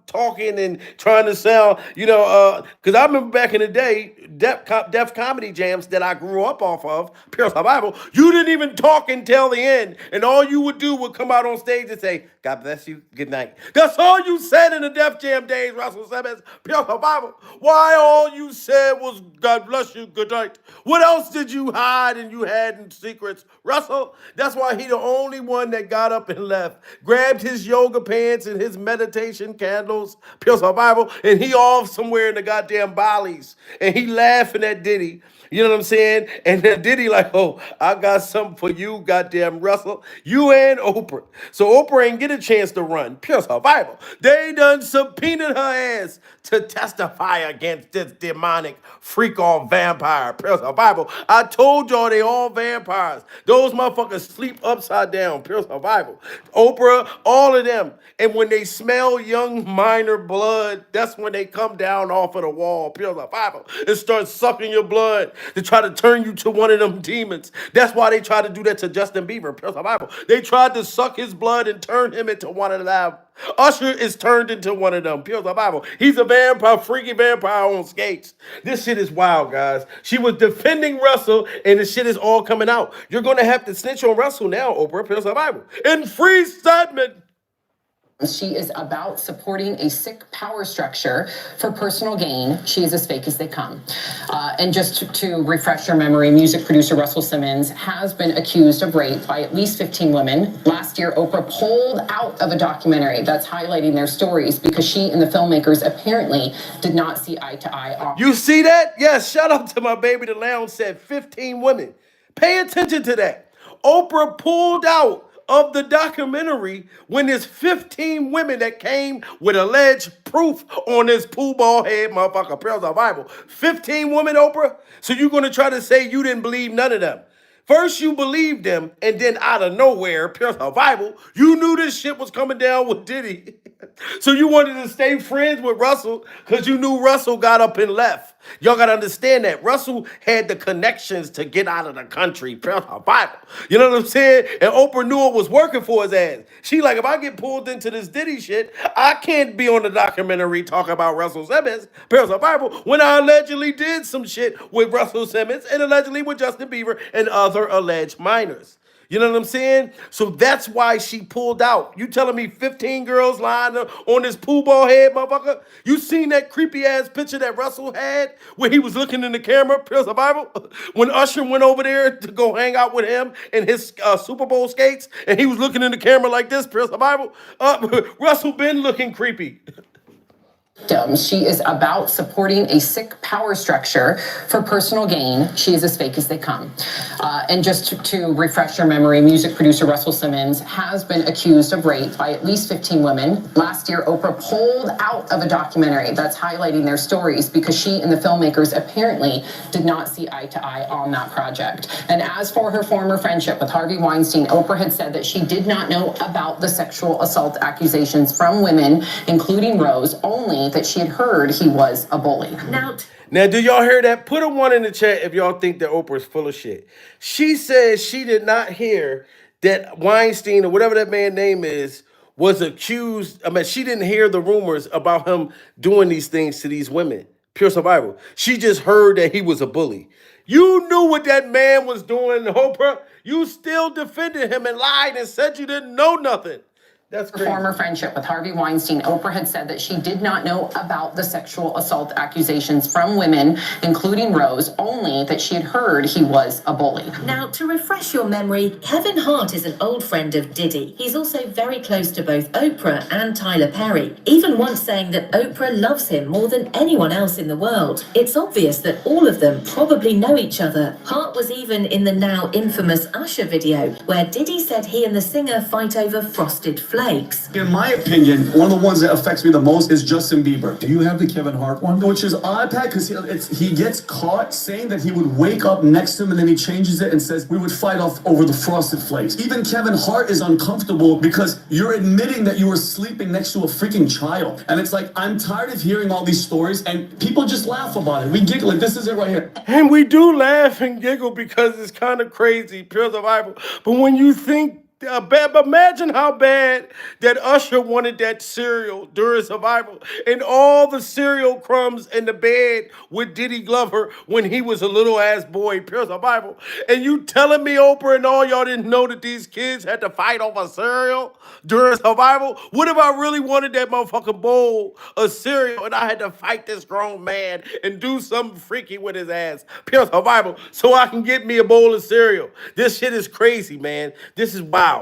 talking and trying to sound, because I remember back in the day, Def Comedy Jams that I grew up off of, pure survival, you didn't even talk until the end, and all you would do would come out on stage and say, "God bless you, good night." That's all you said in the Def Jam days, Russell Simmons, pure survival. Why all you said was, "God bless you, good night"? What else did you hide and you had in secrets, Russell? That's why he the only one that got up and left, grabbed his yoga pants and his meditation candles, pure survival, and he off somewhere in the goddamn Bali's, and he laughing at Diddy. You know what I'm saying? And then Diddy like, "Oh, I got something for you, goddamn Russell. You and Oprah." So Oprah ain't get a chance to run. Pure survival. They done subpoenaed her ass to testify against this demonic freak-off vampire. Pure survival. I told y'all they all vampires. Those motherfuckers sleep upside down. Pure survival. Oprah, all of them. And when they smell young minor blood, that's when they come down off of the wall. Pure survival. And start sucking your blood to try to turn you to one of them demons. That's why they tried to do that to Justin Bieber, pure survival. They tried to suck his blood and turn him into one of them. Usher is turned into one of them, pure survival. He's a vampire, freaky vampire on skates. This shit is wild, guys. She was defending Russell, and the shit is all coming out. You're going to have to snitch on Russell now, Oprah, pure survival. And free Stedman. She is about supporting a sick power structure for personal gain. She is as fake as they come. And just to refresh your memory, music producer Russell Simmons has been accused of rape by at least 15 women. Last year, Oprah pulled out of a documentary that's highlighting their stories because she and the filmmakers apparently did not see eye to eye on. You see that? Yes, shout out to my baby. The lounge said 15 women. Pay attention to that. Oprah pulled out of the documentary when there's 15 women that came with alleged proof on this pool ball head motherfucker, pure survival. 15 women, Oprah? So you're going to try to say you didn't believe none of them? First, you believed them, and then out of nowhere, pure survival, you knew this shit was coming down with Diddy. So you wanted to stay friends with Russell because you knew Russell got up and left. Y'all got to understand that. Russell had the connections to get out of the country, pure survival. You know what I'm saying? And Oprah knew it was working for his ass. She like, if I get pulled into this Diddy shit, I can't be on the documentary talking about Russell Simmons, pure survival, when I allegedly did some shit with Russell Simmons and allegedly with Justin Bieber and other alleged minors. You know what I'm saying? So that's why she pulled out. You telling me 15 girls lying on this pool ball head, motherfucker? You seen that creepy ass picture that Russell had where he was looking in the camera, pure survival? When Usher went over there to go hang out with him in his Super Bowl skates, and he was looking in the camera like this, pure survival? Russell been looking creepy. She is about supporting a sick power structure for personal gain. She is as fake as they come. And just to refresh your memory, music producer Russell Simmons has been accused of rape by at least 15 women. Last year, Oprah pulled out of a documentary that's highlighting their stories because she and the filmmakers apparently did not see eye to eye on that project. And as for her former friendship with Harvey Weinstein, Oprah had said that she did not know about the sexual assault accusations from women, including Rose, only that she had heard he was a bully. Now, do y'all hear that? Put a 1 in the chat if y'all think that Oprah's full of shit. She says she did not hear that Weinstein or whatever that man's name is was accused. I mean, she didn't hear the rumors about him doing these things to these women. Pure survival. She just heard that he was a bully. You knew what that man was doing, Oprah. You still defended him and lied and said you didn't know nothing. That's crazy. Her former friendship with Harvey Weinstein, Oprah had said that she did not know about the sexual assault accusations from women, including Rose, only that she had heard he was a bully. Now, to refresh your memory, Kevin Hart is an old friend of Diddy. He's also very close to both Oprah and Tyler Perry, even once saying that Oprah loves him more than anyone else in the world. It's obvious that all of them probably know each other. Hart was even in the now infamous Usher video, where Diddy said he and the singer fight over frosted flakes. In my opinion, one of the ones that affects me the most is Justin Bieber. Do you have the Kevin Hart one? Which is odd, Pat, because he gets caught saying that he would wake up next to him and then he changes it and says we would fight off over the frosted flakes. Even Kevin Hart is uncomfortable because you're admitting that you were sleeping next to a freaking child. And it's like, I'm tired of hearing all these stories and people just laugh about it. We giggle like this is it right here. And we do laugh and giggle because it's kind of crazy, pure survival. But when you think imagine how bad that Usher wanted that cereal during survival and all the cereal crumbs in the bed with Diddy Glover when he was a little ass boy, pure survival. And you telling me, Oprah and all y'all didn't know that these kids had to fight over cereal during survival? What if I really wanted that motherfucking bowl of cereal and I had to fight this grown man and do something freaky with his ass, pure survival, so I can get me a bowl of cereal? This shit is crazy, man. This is wild.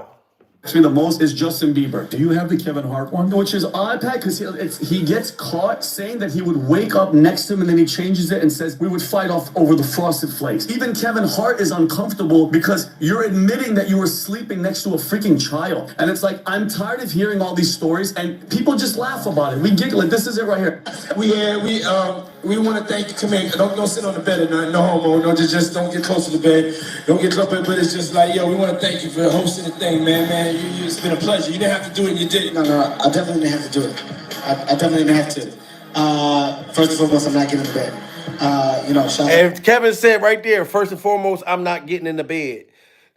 Me the most is Justin Bieber. Do you have the Kevin Hart one? Which is odd, Pat, because he gets caught saying that he would wake up next to him and then he changes it and says we would fight off over the frosted flakes. Even Kevin Hart is uncomfortable because you're admitting that you were sleeping next to a freaking child. And it's like, I'm tired of hearing all these stories and people just laugh about it. We giggle like this is it right here. We want to thank you. Come here. Don't sit on the bed at night. No homo. No, just don't get close to the bed. Don't get close to it. But it's just like, yo, we want to thank you for hosting the thing, man. It's been a pleasure. You didn't have to do it, and you did it. No, I definitely didn't have to do it. I definitely didn't have to. First and foremost, I'm not getting in the bed. And Kevin said right there, first and foremost, I'm not getting in the bed.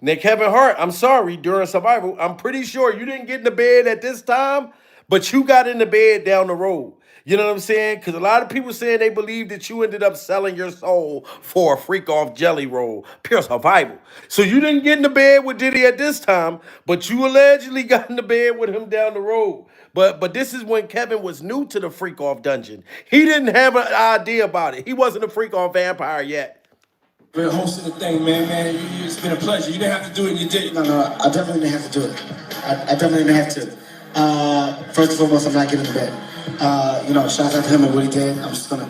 Now, Kevin Hart, I'm sorry, during survival, I'm pretty sure you didn't get in the bed at this time, but you got in the bed down the road. You know what I'm saying? Because a lot of people saying they believe that you ended up selling your soul for a freak-off jelly roll. Pure survival. So you didn't get in the bed with Diddy at this time, but you allegedly got in the bed with him down the road. But this is when Kevin was new to the freak-off dungeon. He didn't have an idea about it. He wasn't a freak-off vampire yet. For hosting the thing, man. It's been a pleasure. You didn't have to do it, and you did it. No, I definitely didn't have to do it. I definitely didn't have to. First and foremost, I'm not getting in the bed. Shout out to him and what he did. I'm just gonna,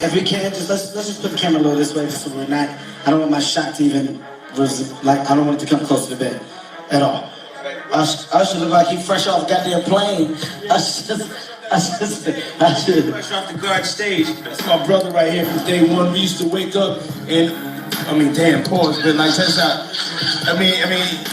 if we can, let's just put the camera a little this way, just so we're not. I don't want my shot to even, I don't want it to come close to the bed at all. I should look like he fresh off goddamn plane. I should. Fresh off the guard stage. That's my brother right here from day one. We used to wake up and I mean, damn, pause, but like, check this out. I mean,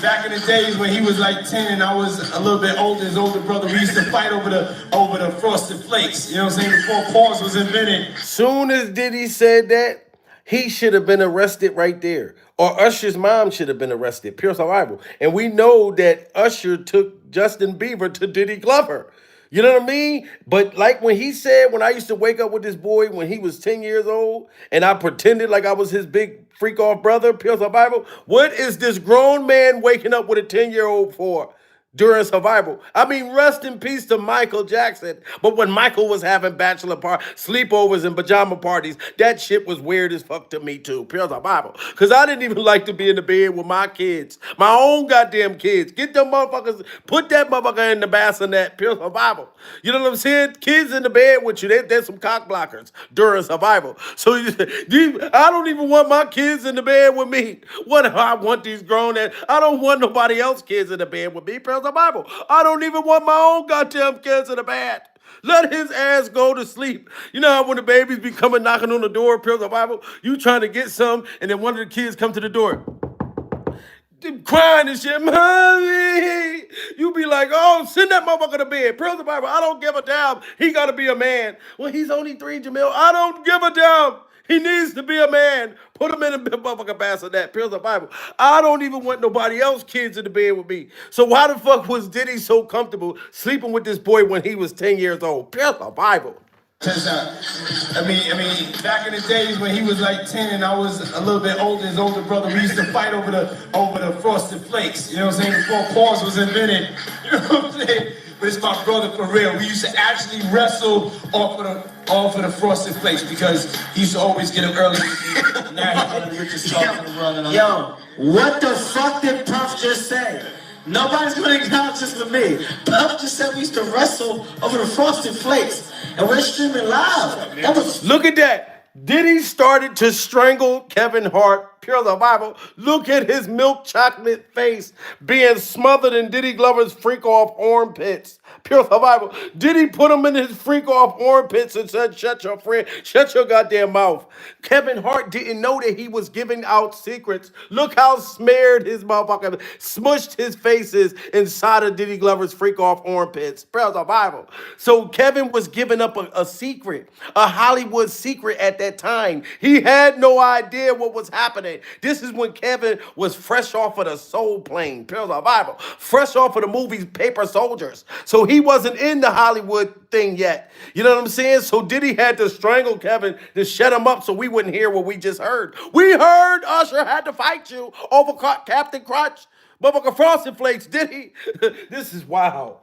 back in the days when he was like 10 and I was a little bit older, his older brother, we used to fight over the Frosted Flakes. You know what I'm saying? Before pause was invented. Soon as Diddy said that, he should have been arrested right there. Or Usher's mom should have been arrested. Pure survival. And we know that Usher took Justin Bieber to Diddy Glover. You know what I mean? But like when he said, when I used to wake up with this boy when he was 10 years old, and I pretended like I was his big freak off brother, Pure survival. What is this grown man waking up with a 10-year-old for? During survival. I mean, rest in peace to Michael Jackson. But when Michael was having bachelor sleepovers and pajama parties, that shit was weird as fuck to me too. Pure survival. Because I didn't even like to be in the bed with my kids. My own goddamn kids. Get them motherfuckers, put that motherfucker in the bassinet. Pure survival. You know what I'm saying? Kids in the bed with you, they're some cock blockers during survival. So I don't even want my kids in the bed with me. What do I want these grown ass? I don't want nobody else's kids in the bed with me. Pure survival. I don't even want my own goddamn kids in the bed. Let his ass go to sleep. You know how when the babies be coming knocking on the door, Pure survival, you trying to get some, and then one of the kids come to the door, crying and shit, mommy. You be like, oh, send that motherfucker to bed. Pure survival, I don't give a damn. He got to be a man. Well, he's only 3, Jamil. I don't give a damn. He needs to be a man. Put him in a motherfucking bassinet. Pure survival. I don't even want nobody else kids in the bed with me. So why the fuck was Diddy so comfortable sleeping with this boy when he was 10 years old? Pure survival. I mean, back in the days when he was like 10 and I was a little bit older, his older brother, we used to fight over the Frosted Flakes. You know what I'm saying? Before pause was invented. You know what I'm saying? But it's my brother for real. We used to actually wrestle off of the Frosted Flakes because he used to always get him early. Now he's gonna Yo, what the fuck did Puff just say? Nobody's gonna acknowledge this but me. Puff just said we used to wrestle over the Frosted Flakes, and we're streaming live. That was. Look at that. Diddy started to strangle Kevin Hart. Pure survival. Look at his milk chocolate face being smothered in Diddy Glover's freak off armpits. Pure survival. Diddy put him in his freak off armpits and said, shut your goddamn mouth. Kevin Hart didn't know that he was giving out secrets. Look how smeared his motherfucker smushed his faces inside of Diddy Glover's freak off armpits. Pure survival. So Kevin was giving up a secret, a Hollywood secret at that time. He had no idea what was happening. This is when Kevin was fresh off of the Soul Plane, Pure survival, fresh off of the movies Paper Soldiers. So he wasn't in the Hollywood thing yet. You know what I'm saying? So Diddy had to strangle Kevin to shut him up so we wouldn't hear what we just heard. We heard Usher had to fight you over Captain Crunch, Bubba Frosted Flakes. Diddy, this is wild.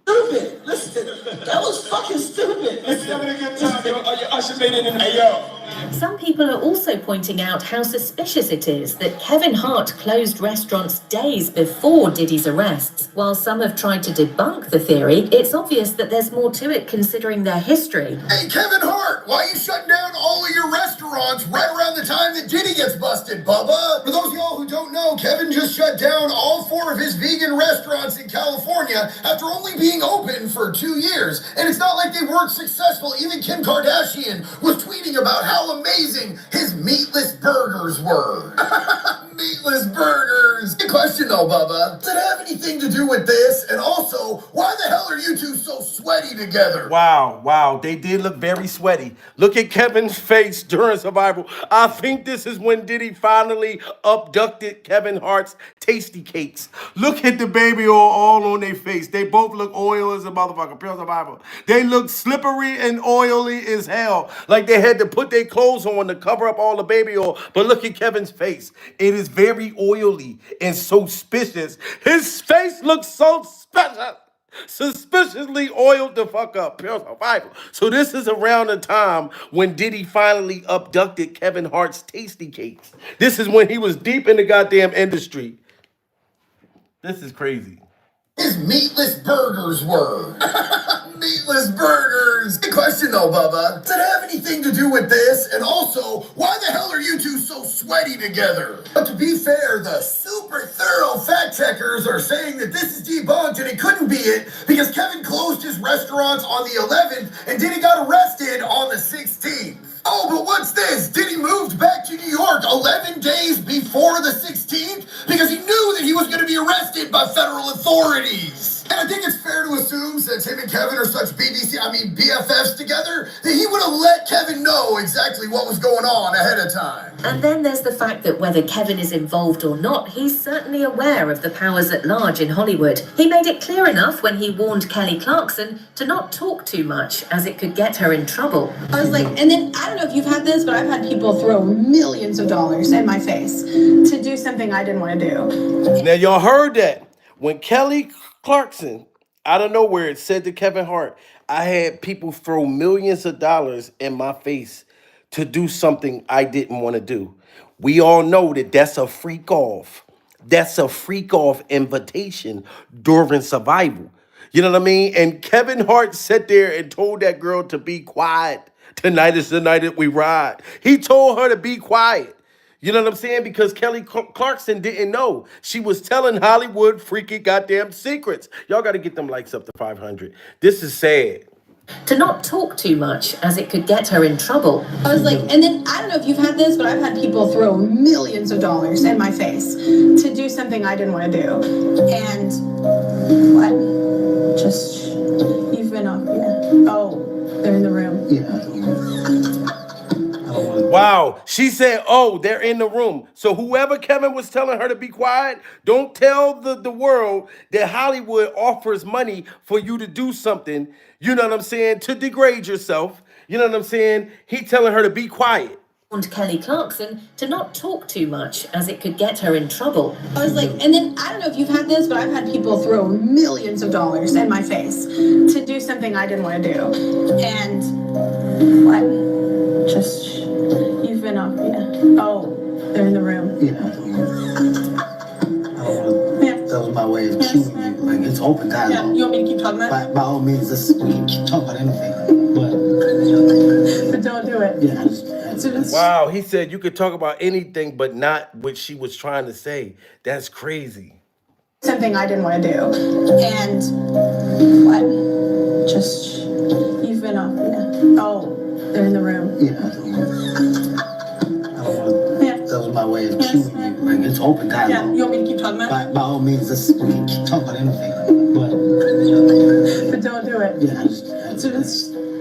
Stupid. Listen, that was fucking stupid. Listen, having a good time, yo. Usher made it in. Hey, yo. Some people are also pointing out how suspicious it is that Kevin Hart closed restaurants days before Diddy's arrests. While some have tried to debunk the theory, it's obvious that there's more to it considering their history. Hey, Kevin Hart, why are you shutting down all of your restaurants right around the time that Diddy gets busted, Bubba? For those of y'all who don't know, Kevin just shut down all 4 of his vegan restaurants in California after only being open for 2 years. And it's not like they weren't successful. Even Kim Kardashian was tweeting about how amazing his meatless burgers were. Meatless burgers. Good question though, Bubba. Does it have anything to do with this? And also, why the hell are you two so sweaty together? Wow. They did look very sweaty. Look at Kevin's face during survival. I think this is when Diddy finally abducted Kevin Hart's tasty cakes. Look at the baby oil all on their face. They both look oil as a motherfucker. Pure survival. They look slippery and oily as hell. Like they had to put their clothes on to cover up all the baby oil. But look at Kevin's face. It is very oily and so suspicious. His face looks so suspiciously oiled the fuck up. Pure survival. So this is around the time when Diddy finally abducted Kevin Hart's tasty cakes. This is when he was deep in the goddamn industry. This is crazy. His meatless burgers were. Meatless burgers. Good question though, Bubba. Does it have anything to do with this? And also, why the hell are you two so sweaty together? But to be fair, the super thorough fact checkers are saying that this is debunked and it couldn't be it because Kevin closed his restaurants on the 11th and Diddy got arrested on the 16th. Oh, but what's this? Diddy moved back to New York 11 days before the 16th because he knew that he was going to be arrested by federal authorities. And I think it's fair to assume, since him and Kevin are such BFFs together, that he would have let Kevin know exactly what was going on ahead of time. And then there's the fact that whether Kevin is involved or not, he's certainly aware of the powers at large in Hollywood. He made it clear enough when he warned Kelly Clarkson to not talk too much, as it could get her in trouble. I was like, and then I don't know if you've had this, but I've had people throw millions of dollars in my face to do something I didn't want to do. Now, y'all heard that. When Kelly Clarkson, out of nowhere, said to Kevin Hart, I had people throw millions of dollars in my face to do something I didn't want to do. We all know that that's a freak off. That's a freak off invitation during survival. You know what I mean? And Kevin Hart sat there and told that girl to be quiet. Tonight is the night that we ride. He told her to be quiet. You know what I'm saying? Because Kelly Clarkson didn't know. She was telling Hollywood freaky goddamn secrets. Y'all got to get them likes up to 500. This is sad. To not talk too much, as it could get her in trouble. I was like, and then I don't know if you've had this, but I've had people throw millions of dollars in my face to do something I didn't want to do. And what? Just, you've been up, yeah. Oh, they're in the room. Yeah. Wow. She said, oh, they're in the room. So whoever Kevin was telling her to be quiet, don't tell the world that Hollywood offers money for you to do something, you know what I'm saying, to degrade yourself. You know what I'm saying? He telling her to be quiet. Warned Kelly Clarkson to not talk too much, as it could get her in trouble. I was like, and then I don't know if you've had this, but I've had people throw millions of dollars in my face to do something I didn't want to do. And what? Just, you've been up, yeah. Oh, they're in the room. That was my way of cueing you. Like, it's open dialogue. Yeah, you want me to keep talking about it? By all means, we can keep talking about anything. But don't do it. Yeah, wow, he said you could talk about anything, but not what she was trying to say. That's crazy. Something I didn't want to do. And what? Just, you've been up, yeah. Oh, they're in the room. That was my way of cueing you. Like, it's open dialogue. Yeah, you want me to keep talking about it? By all means, we can keep talking about anything. But don't do it.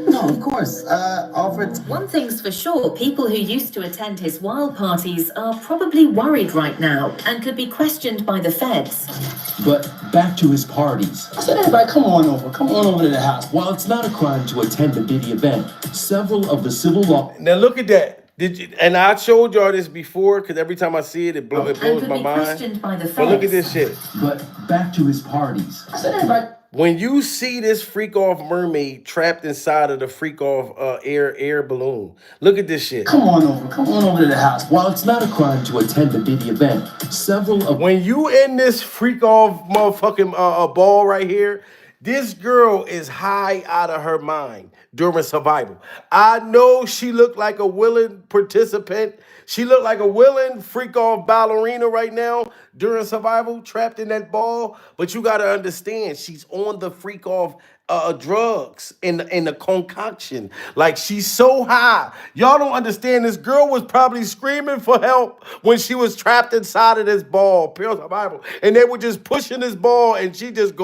No, of course. Alfred. One thing's for sure, people who used to attend his wild parties are probably worried right now and could be questioned by the feds. But back to his parties. I said, everybody, come on over to the house. While it's not a crime to attend the Diddy event, several of the civil law... Now look at that. And I showed y'all this before, because every time I see it, it blows my mind. By the feds. But look at this shit. But back to his parties. I said, everybody... When you see this freak off mermaid trapped inside of the freak off air balloon, look at this shit. Come on over to the house. While it's not a crime to attend the Diddy event, several of... When you in this freak off motherfucking ball right here, this girl is high out of her mind during survival. I know she looked like a willing participant. She looked like a willing freak off ballerina right now during survival, trapped in that ball. But you got to understand, she's on the freak off drugs in the concoction. Like, she's so high. Y'all don't understand. This girl was probably screaming for help when she was trapped inside of this ball, pure survival. And they were just pushing this ball, and she just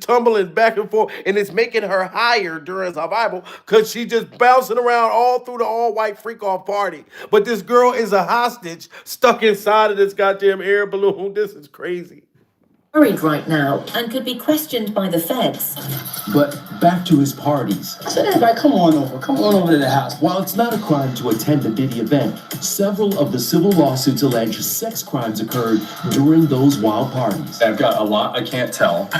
tumbling back and forth. And it's making her higher during survival because she just bouncing around all through the all-white freak-off party. But this girl is a hostage stuck inside of this goddamn air balloon. This is crazy. Worried right now and could be questioned by the feds. But back to his parties. I said, everybody, come on over to the house. While it's not a crime to attend the Diddy event, several of the civil lawsuits allege sex crimes occurred during those wild parties. I've got a lot I can't tell.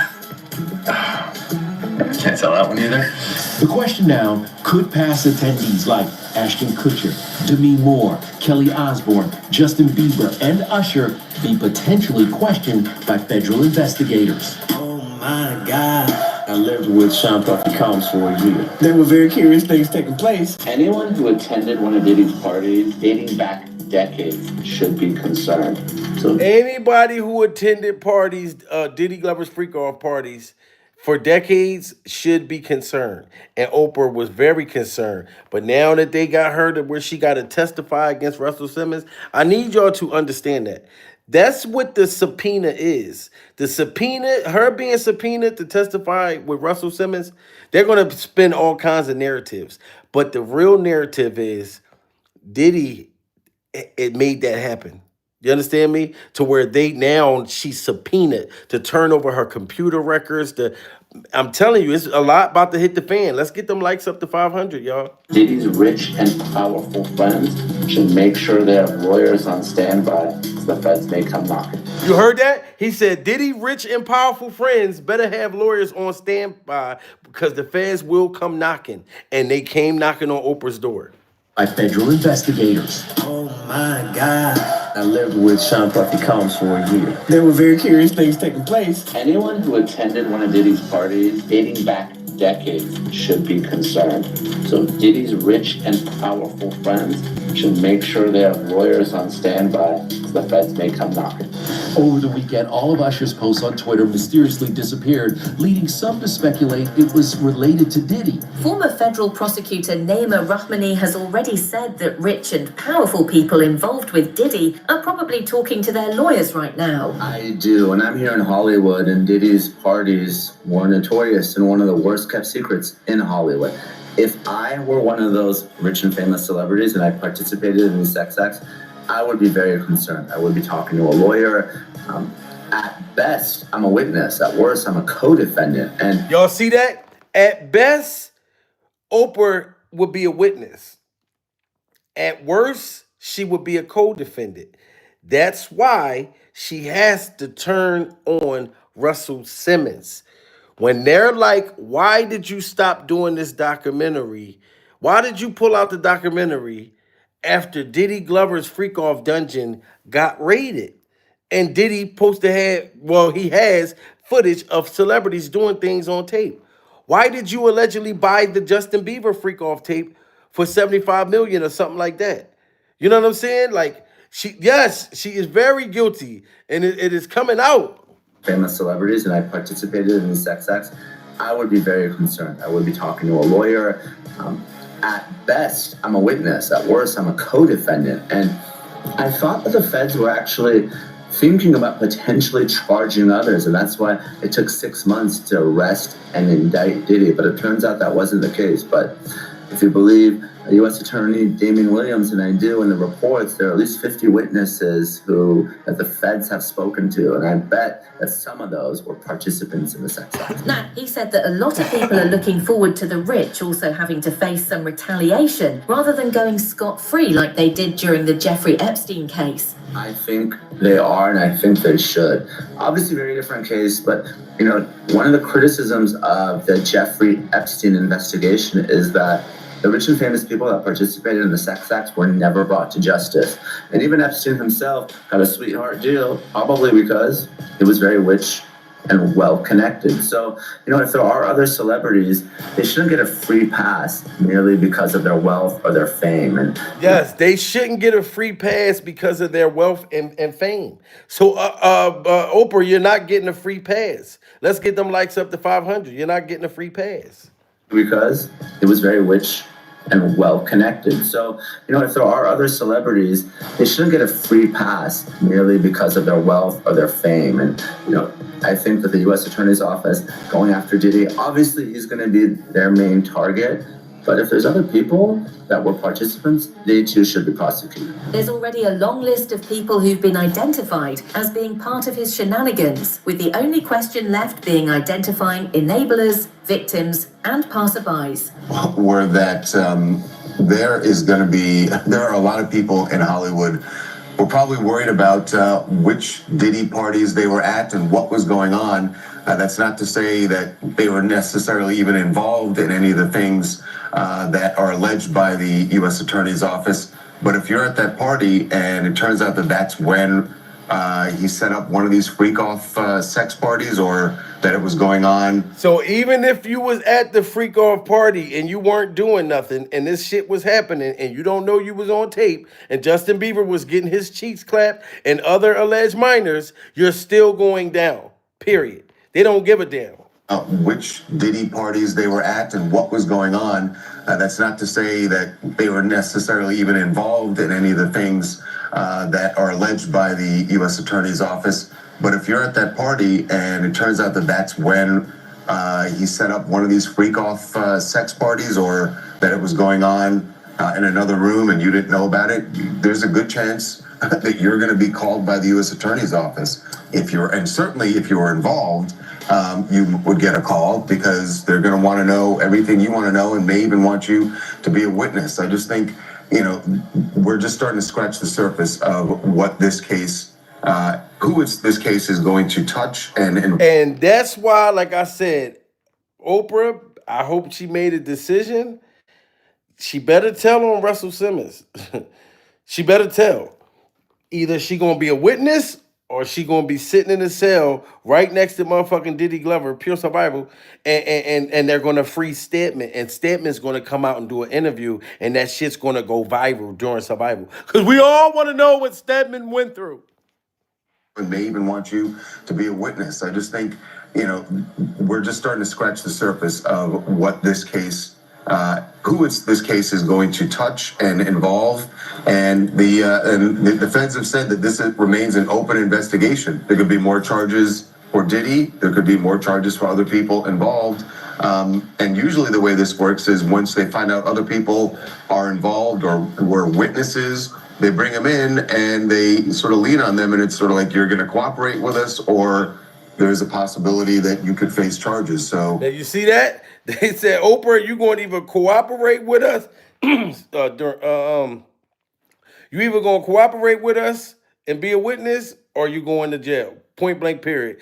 Can't tell that one either. The question now could pass attendees like Ashton Kutcher, Demi Moore, Kelly Osbourne, Justin Bieber, and Usher be potentially questioned by federal investigators. Oh my God. I lived with Sean Puffy Combs for a year. There were very curious things taking place. Anyone who attended one of Diddy's parties dating back decades should be concerned. So anybody who attended parties, Diddy Glover's freak off parties, for decades should be concerned. And Oprah was very concerned. But now that they got her to where she got to testify against Russell Simmons, I need y'all to understand that. That's what the subpoena is. The subpoena, her being subpoenaed to testify with Russell Simmons, they're going to spin all kinds of narratives. But the real narrative is Diddy, it made that happen. You understand me? To where she's subpoenaed to turn over her computer records. I'm telling you, it's a lot about to hit the fan. Let's get them likes up to 500, y'all. Diddy's rich and powerful friends should make sure they have lawyers on standby so the feds may come knocking. You heard that? He said Diddy rich and powerful friends better have lawyers on standby because the feds will come knocking. And they came knocking on Oprah's door. By federal investigators. Oh my God. I lived with Sean Puffy Combs for a year. There were very curious things taking place. Anyone who attended one of Diddy's parties dating back decades should be concerned. So Diddy's rich and powerful friends should make sure they have lawyers on standby so the feds may come knocking. Over the weekend, all of Usher's posts on Twitter mysteriously disappeared, leading some to speculate it was related to Diddy. Former federal prosecutor Naima Rahmani has already said that rich and powerful people involved with Diddy are probably talking to their lawyers right now. I do, and I'm here in Hollywood, and Diddy's parties were notorious and one of the worst kept secrets in Hollywood. If I were one of those rich and famous celebrities and I participated in these sex acts, I would be very concerned. I would be talking to a lawyer. At best, I'm a witness. At worst, I'm a co-defendant. And y'all see that? At best, Oprah would be a witness. At worst, she would be a co-defendant. That's why she has to turn on Russell Simmons. When they're like, why did you stop doing this documentary? Why did you pull out the documentary after Diddy Glover's Freak Off Dungeon got raided? And Diddy he has footage of celebrities doing things on tape. Why did you allegedly buy the Justin Bieber Freak Off tape for $75 million or something like that? You know what I'm saying? Like, she is very guilty, and it is coming out. Famous celebrities and I participated in these sex acts, I would be very concerned. I would be talking to a lawyer. At best, I'm a witness. At worst, I'm a co-defendant. And I thought that the feds were actually thinking about potentially charging others, and that's why it took 6 months to arrest and indict Diddy. But it turns out that wasn't the case. But if you believe U.S. Attorney Damian Williams, and I do, in the reports, there are at least 50 witnesses that the feds have spoken to, and I bet that some of those were participants in the sex act. Now, he said that a lot of people are looking forward to the rich also having to face some retaliation rather than going scot-free like they did during the Jeffrey Epstein case. I think they are, and I think they should. Obviously, very different case, but one of the criticisms of the Jeffrey Epstein investigation is that the rich and famous people that participated in the sex acts were never brought to justice. And even Epstein himself had a sweetheart deal, probably because he was very rich and well-connected. So, if there are other celebrities, they shouldn't get a free pass merely because of their wealth or their fame. And yes, they shouldn't get a free pass because of their wealth and fame. So, Oprah, you're not getting a free pass. Let's get them likes up to 500. You're not getting a free pass. Because he was very rich and well-connected. So, if there are other celebrities, they shouldn't get a free pass merely because of their wealth or their fame. And, I think that the U.S. Attorney's Office going after Diddy, obviously he's going to be their main target. But if there's other people that were participants, they too should be prosecuted. There's already a long list of people who've been identified as being part of his shenanigans, with the only question left being identifying enablers, victims, and passerbys. Where that there are a lot of people in Hollywood who are probably worried about which Diddy parties they were at and what was going on. That's not to say that they were necessarily even involved in any of the things that are alleged by the U.S. Attorney's Office. But if you're at that party and it turns out that that's when he set up one of these freak-off sex parties, or that it was going on. So even if you was at the freak-off party and you weren't doing nothing and this shit was happening and you don't know you was on tape and Justin Bieber was getting his cheeks clapped and other alleged minors, you're still going down, period. They don't give a damn. which Diddy parties they were at and what was going on. That's not to say that they were necessarily even involved in any of the things that are alleged by the U.S. Attorney's Office. But if you're at that party and it turns out that that's when he set up one of these freak-off sex parties, or that it was going on in another room and you didn't know about it, there's a good chance that you're going to be called by the U.S. Attorney's Office. And certainly if you were involved, you would get a call, because they're going to want to know everything you want to know and may even want you to be a witness. I just think, we're just starting to scratch the surface of what this case, this case is going to touch. And that's why, like I said, Oprah, I hope she made a decision. She better tell on Russell Simmons. She better tell. Either she gonna be a witness or she gonna be sitting in a cell right next to motherfucking Diddy Glover, pure survival, and they're gonna free Stedman, and Stedman's gonna come out and do an interview, and that shit's gonna go viral during survival. Because we all want to know what Stedman went through. And may even want you to be a witness. I just think, we're just starting to scratch the surface of what this case, this case is going to touch and involve. And the feds have said that this remains an open investigation. There could be more charges for Diddy. There could be more charges for other people involved. And usually the way this works is once they find out other people are involved or were witnesses, they bring them in and they sort of lean on them, and it's sort of like, you're going to cooperate with us, or there's a possibility that you could face charges. So now you see that? They said, Oprah, you going to either cooperate with us, you either going to cooperate with us and be a witness, or you going to jail. Point blank, period.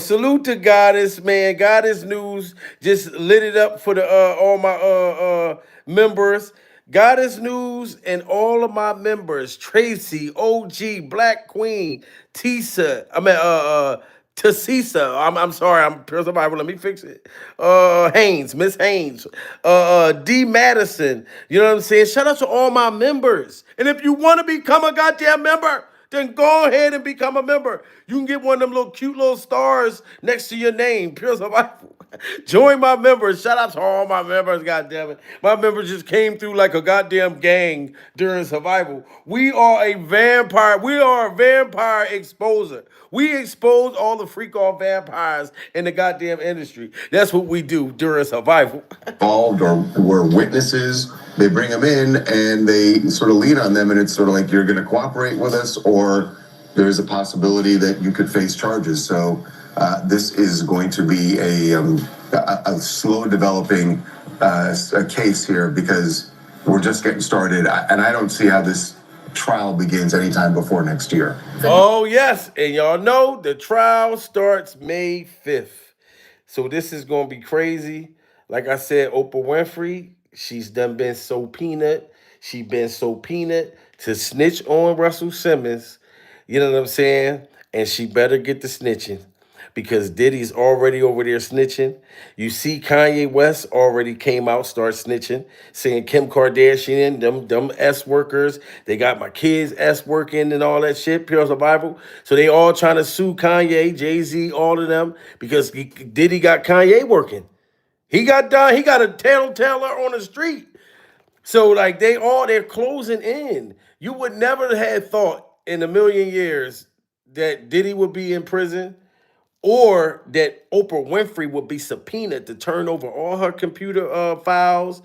Salute to Goddess, man. Goddess News just lit it up for the all my members. Goddess News and all of my members, Tracy, OG, Black Queen, Tasisa, I'm sorry, I'm pure survival. Let me fix it. Haynes, Miss Haynes, D. Madison. You know what I'm saying? Shout out to all my members. And if you want to become a goddamn member, then go ahead and become a member. You can get one of them little cute little stars next to your name, pure survival. Join my members. Shout out to all my members, goddammit. My members just came through like a goddamn gang during survival. We are a vampire. We are a vampire exposer. We expose all the freak-off vampires in the goddamn industry. That's what we do during survival. Involved or were witnesses, they bring them in and they sort of lean on them, and it's sort of like, you're going to cooperate with us, or there's a possibility that you could face charges. So this is going to be a slow developing a case here, because we're just getting started, and I don't see how this trial begins anytime before next year. Oh yes, and y'all know the trial starts May 5th. So this is gonna be crazy. Like I said, Oprah Winfrey, she's been subpoenaed. She been subpoenaed to snitch on Russell Simmons. You know what I'm saying? And she better get the snitching, because Diddy's already over there snitching. You see Kanye West already came out, start snitching, saying Kim Kardashian, them S workers, they got my kids S working and all that shit, pure survival. So they all trying to sue Kanye, Jay-Z, all of them, because Diddy got Kanye working. He got a tattletailer on the street. So like they're closing in. You would never have thought in a million years that Diddy would be in prison, or that Oprah Winfrey would be subpoenaed to turn over all her computer files.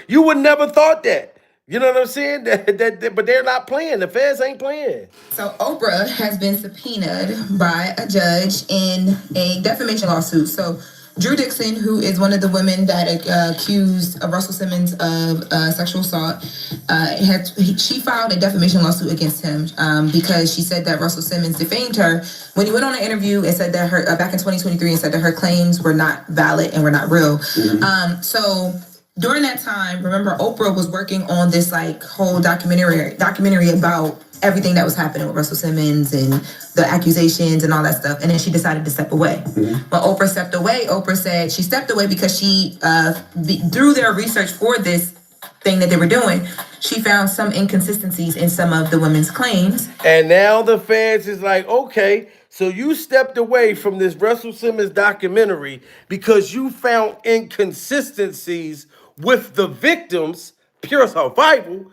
You would never thought that. You know what I'm saying? But they're not playing. The feds ain't playing. So Oprah has been subpoenaed by a judge in a defamation lawsuit. So Drew Dixon, who is one of the women that accused Russell Simmons of sexual assault, she filed a defamation lawsuit against him because she said that Russell Simmons defamed her when he went on an interview and said that her back in 2023 and said that her claims were not valid and were not real. Mm-hmm. So during that time, remember, Oprah was working on this like whole documentary about everything that was happening with Russell Simmons and the accusations and all that stuff. And then she decided to step away. Mm-hmm. When Oprah stepped away, Oprah said she stepped away because she, through their research for this thing that they were doing, she found some inconsistencies in some of the women's claims. And now the feds is like, okay, So you stepped away from this Russell Simmons documentary because you found inconsistencies with the victims, pure survival.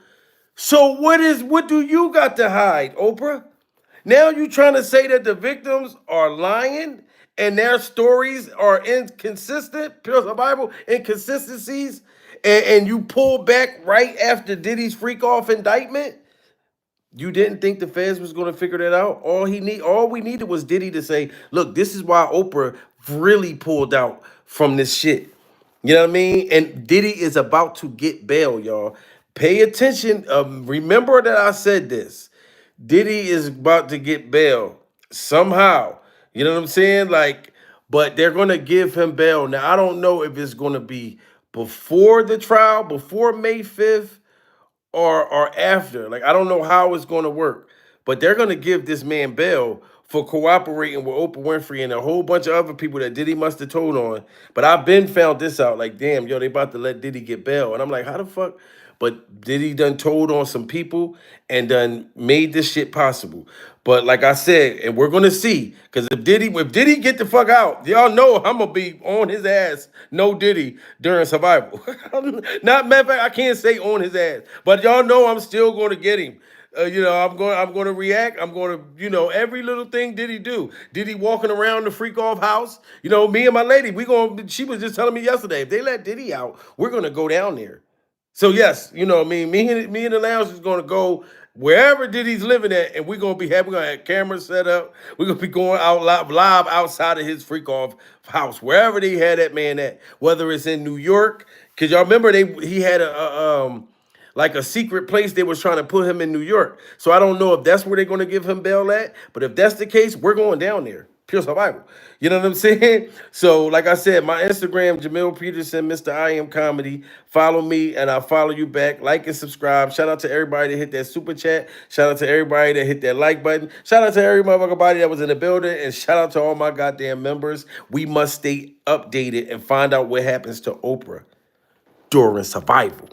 So what do you got to hide, Oprah? Now you trying to say that the victims are lying and their stories are inconsistent, pure survival inconsistencies, and you pull back right after Diddy's freak off indictment? You didn't think the feds was going to figure that out? All we needed was Diddy to say, "Look, this is why Oprah really pulled out from this shit." You know what I mean? And Diddy is about to get bail, y'all. Pay attention. Remember that I said this. Diddy is about to get bail somehow. You know what I'm saying? Like, but they're going to give him bail. Now, I don't know if it's going to be before the trial, before May 5th, or after. Like, I don't know how it's going to work, but they're going to give this man bail for cooperating with Oprah Winfrey and a whole bunch of other people that Diddy must have told on. But I've been found this out. Like, damn, yo, they about to let Diddy get bail. And I'm like, how the fuck? But Diddy done told on some people and done made this shit possible. But like I said, and we're gonna see, because if Diddy get the fuck out, y'all know I'm gonna be on his ass, no Diddy during survival. Not matter of fact, I can't say on his ass, but y'all know I'm still gonna get him. I'm going to react. I'm going to, every little thing Diddy do. Diddy walking around the freak off house. Me and my lady, she was just telling me yesterday, if they let Diddy out, we're going to go down there. So yes, me and the lounge is going to go wherever Diddy's living at, and we're going to have cameras set up. We're going to be going out live outside of his freak off house, wherever they had that man at, whether it's in New York, because y'all remember he had like a secret place they was trying to put him in New York. So I don't know if that's where they're going to give him bail at, but if that's the case, we're going down there. Pure survival. You know what I'm saying? So like I said, my Instagram, Jamil Peterson, Mr. I Am Comedy. Follow me and I'll follow you back. Like and subscribe. Shout out to everybody that hit that super chat. Shout out to everybody that hit that like button. Shout out to every motherfucker that was in the building. And shout out to all my goddamn members. We must stay updated and find out what happens to Oprah during survival.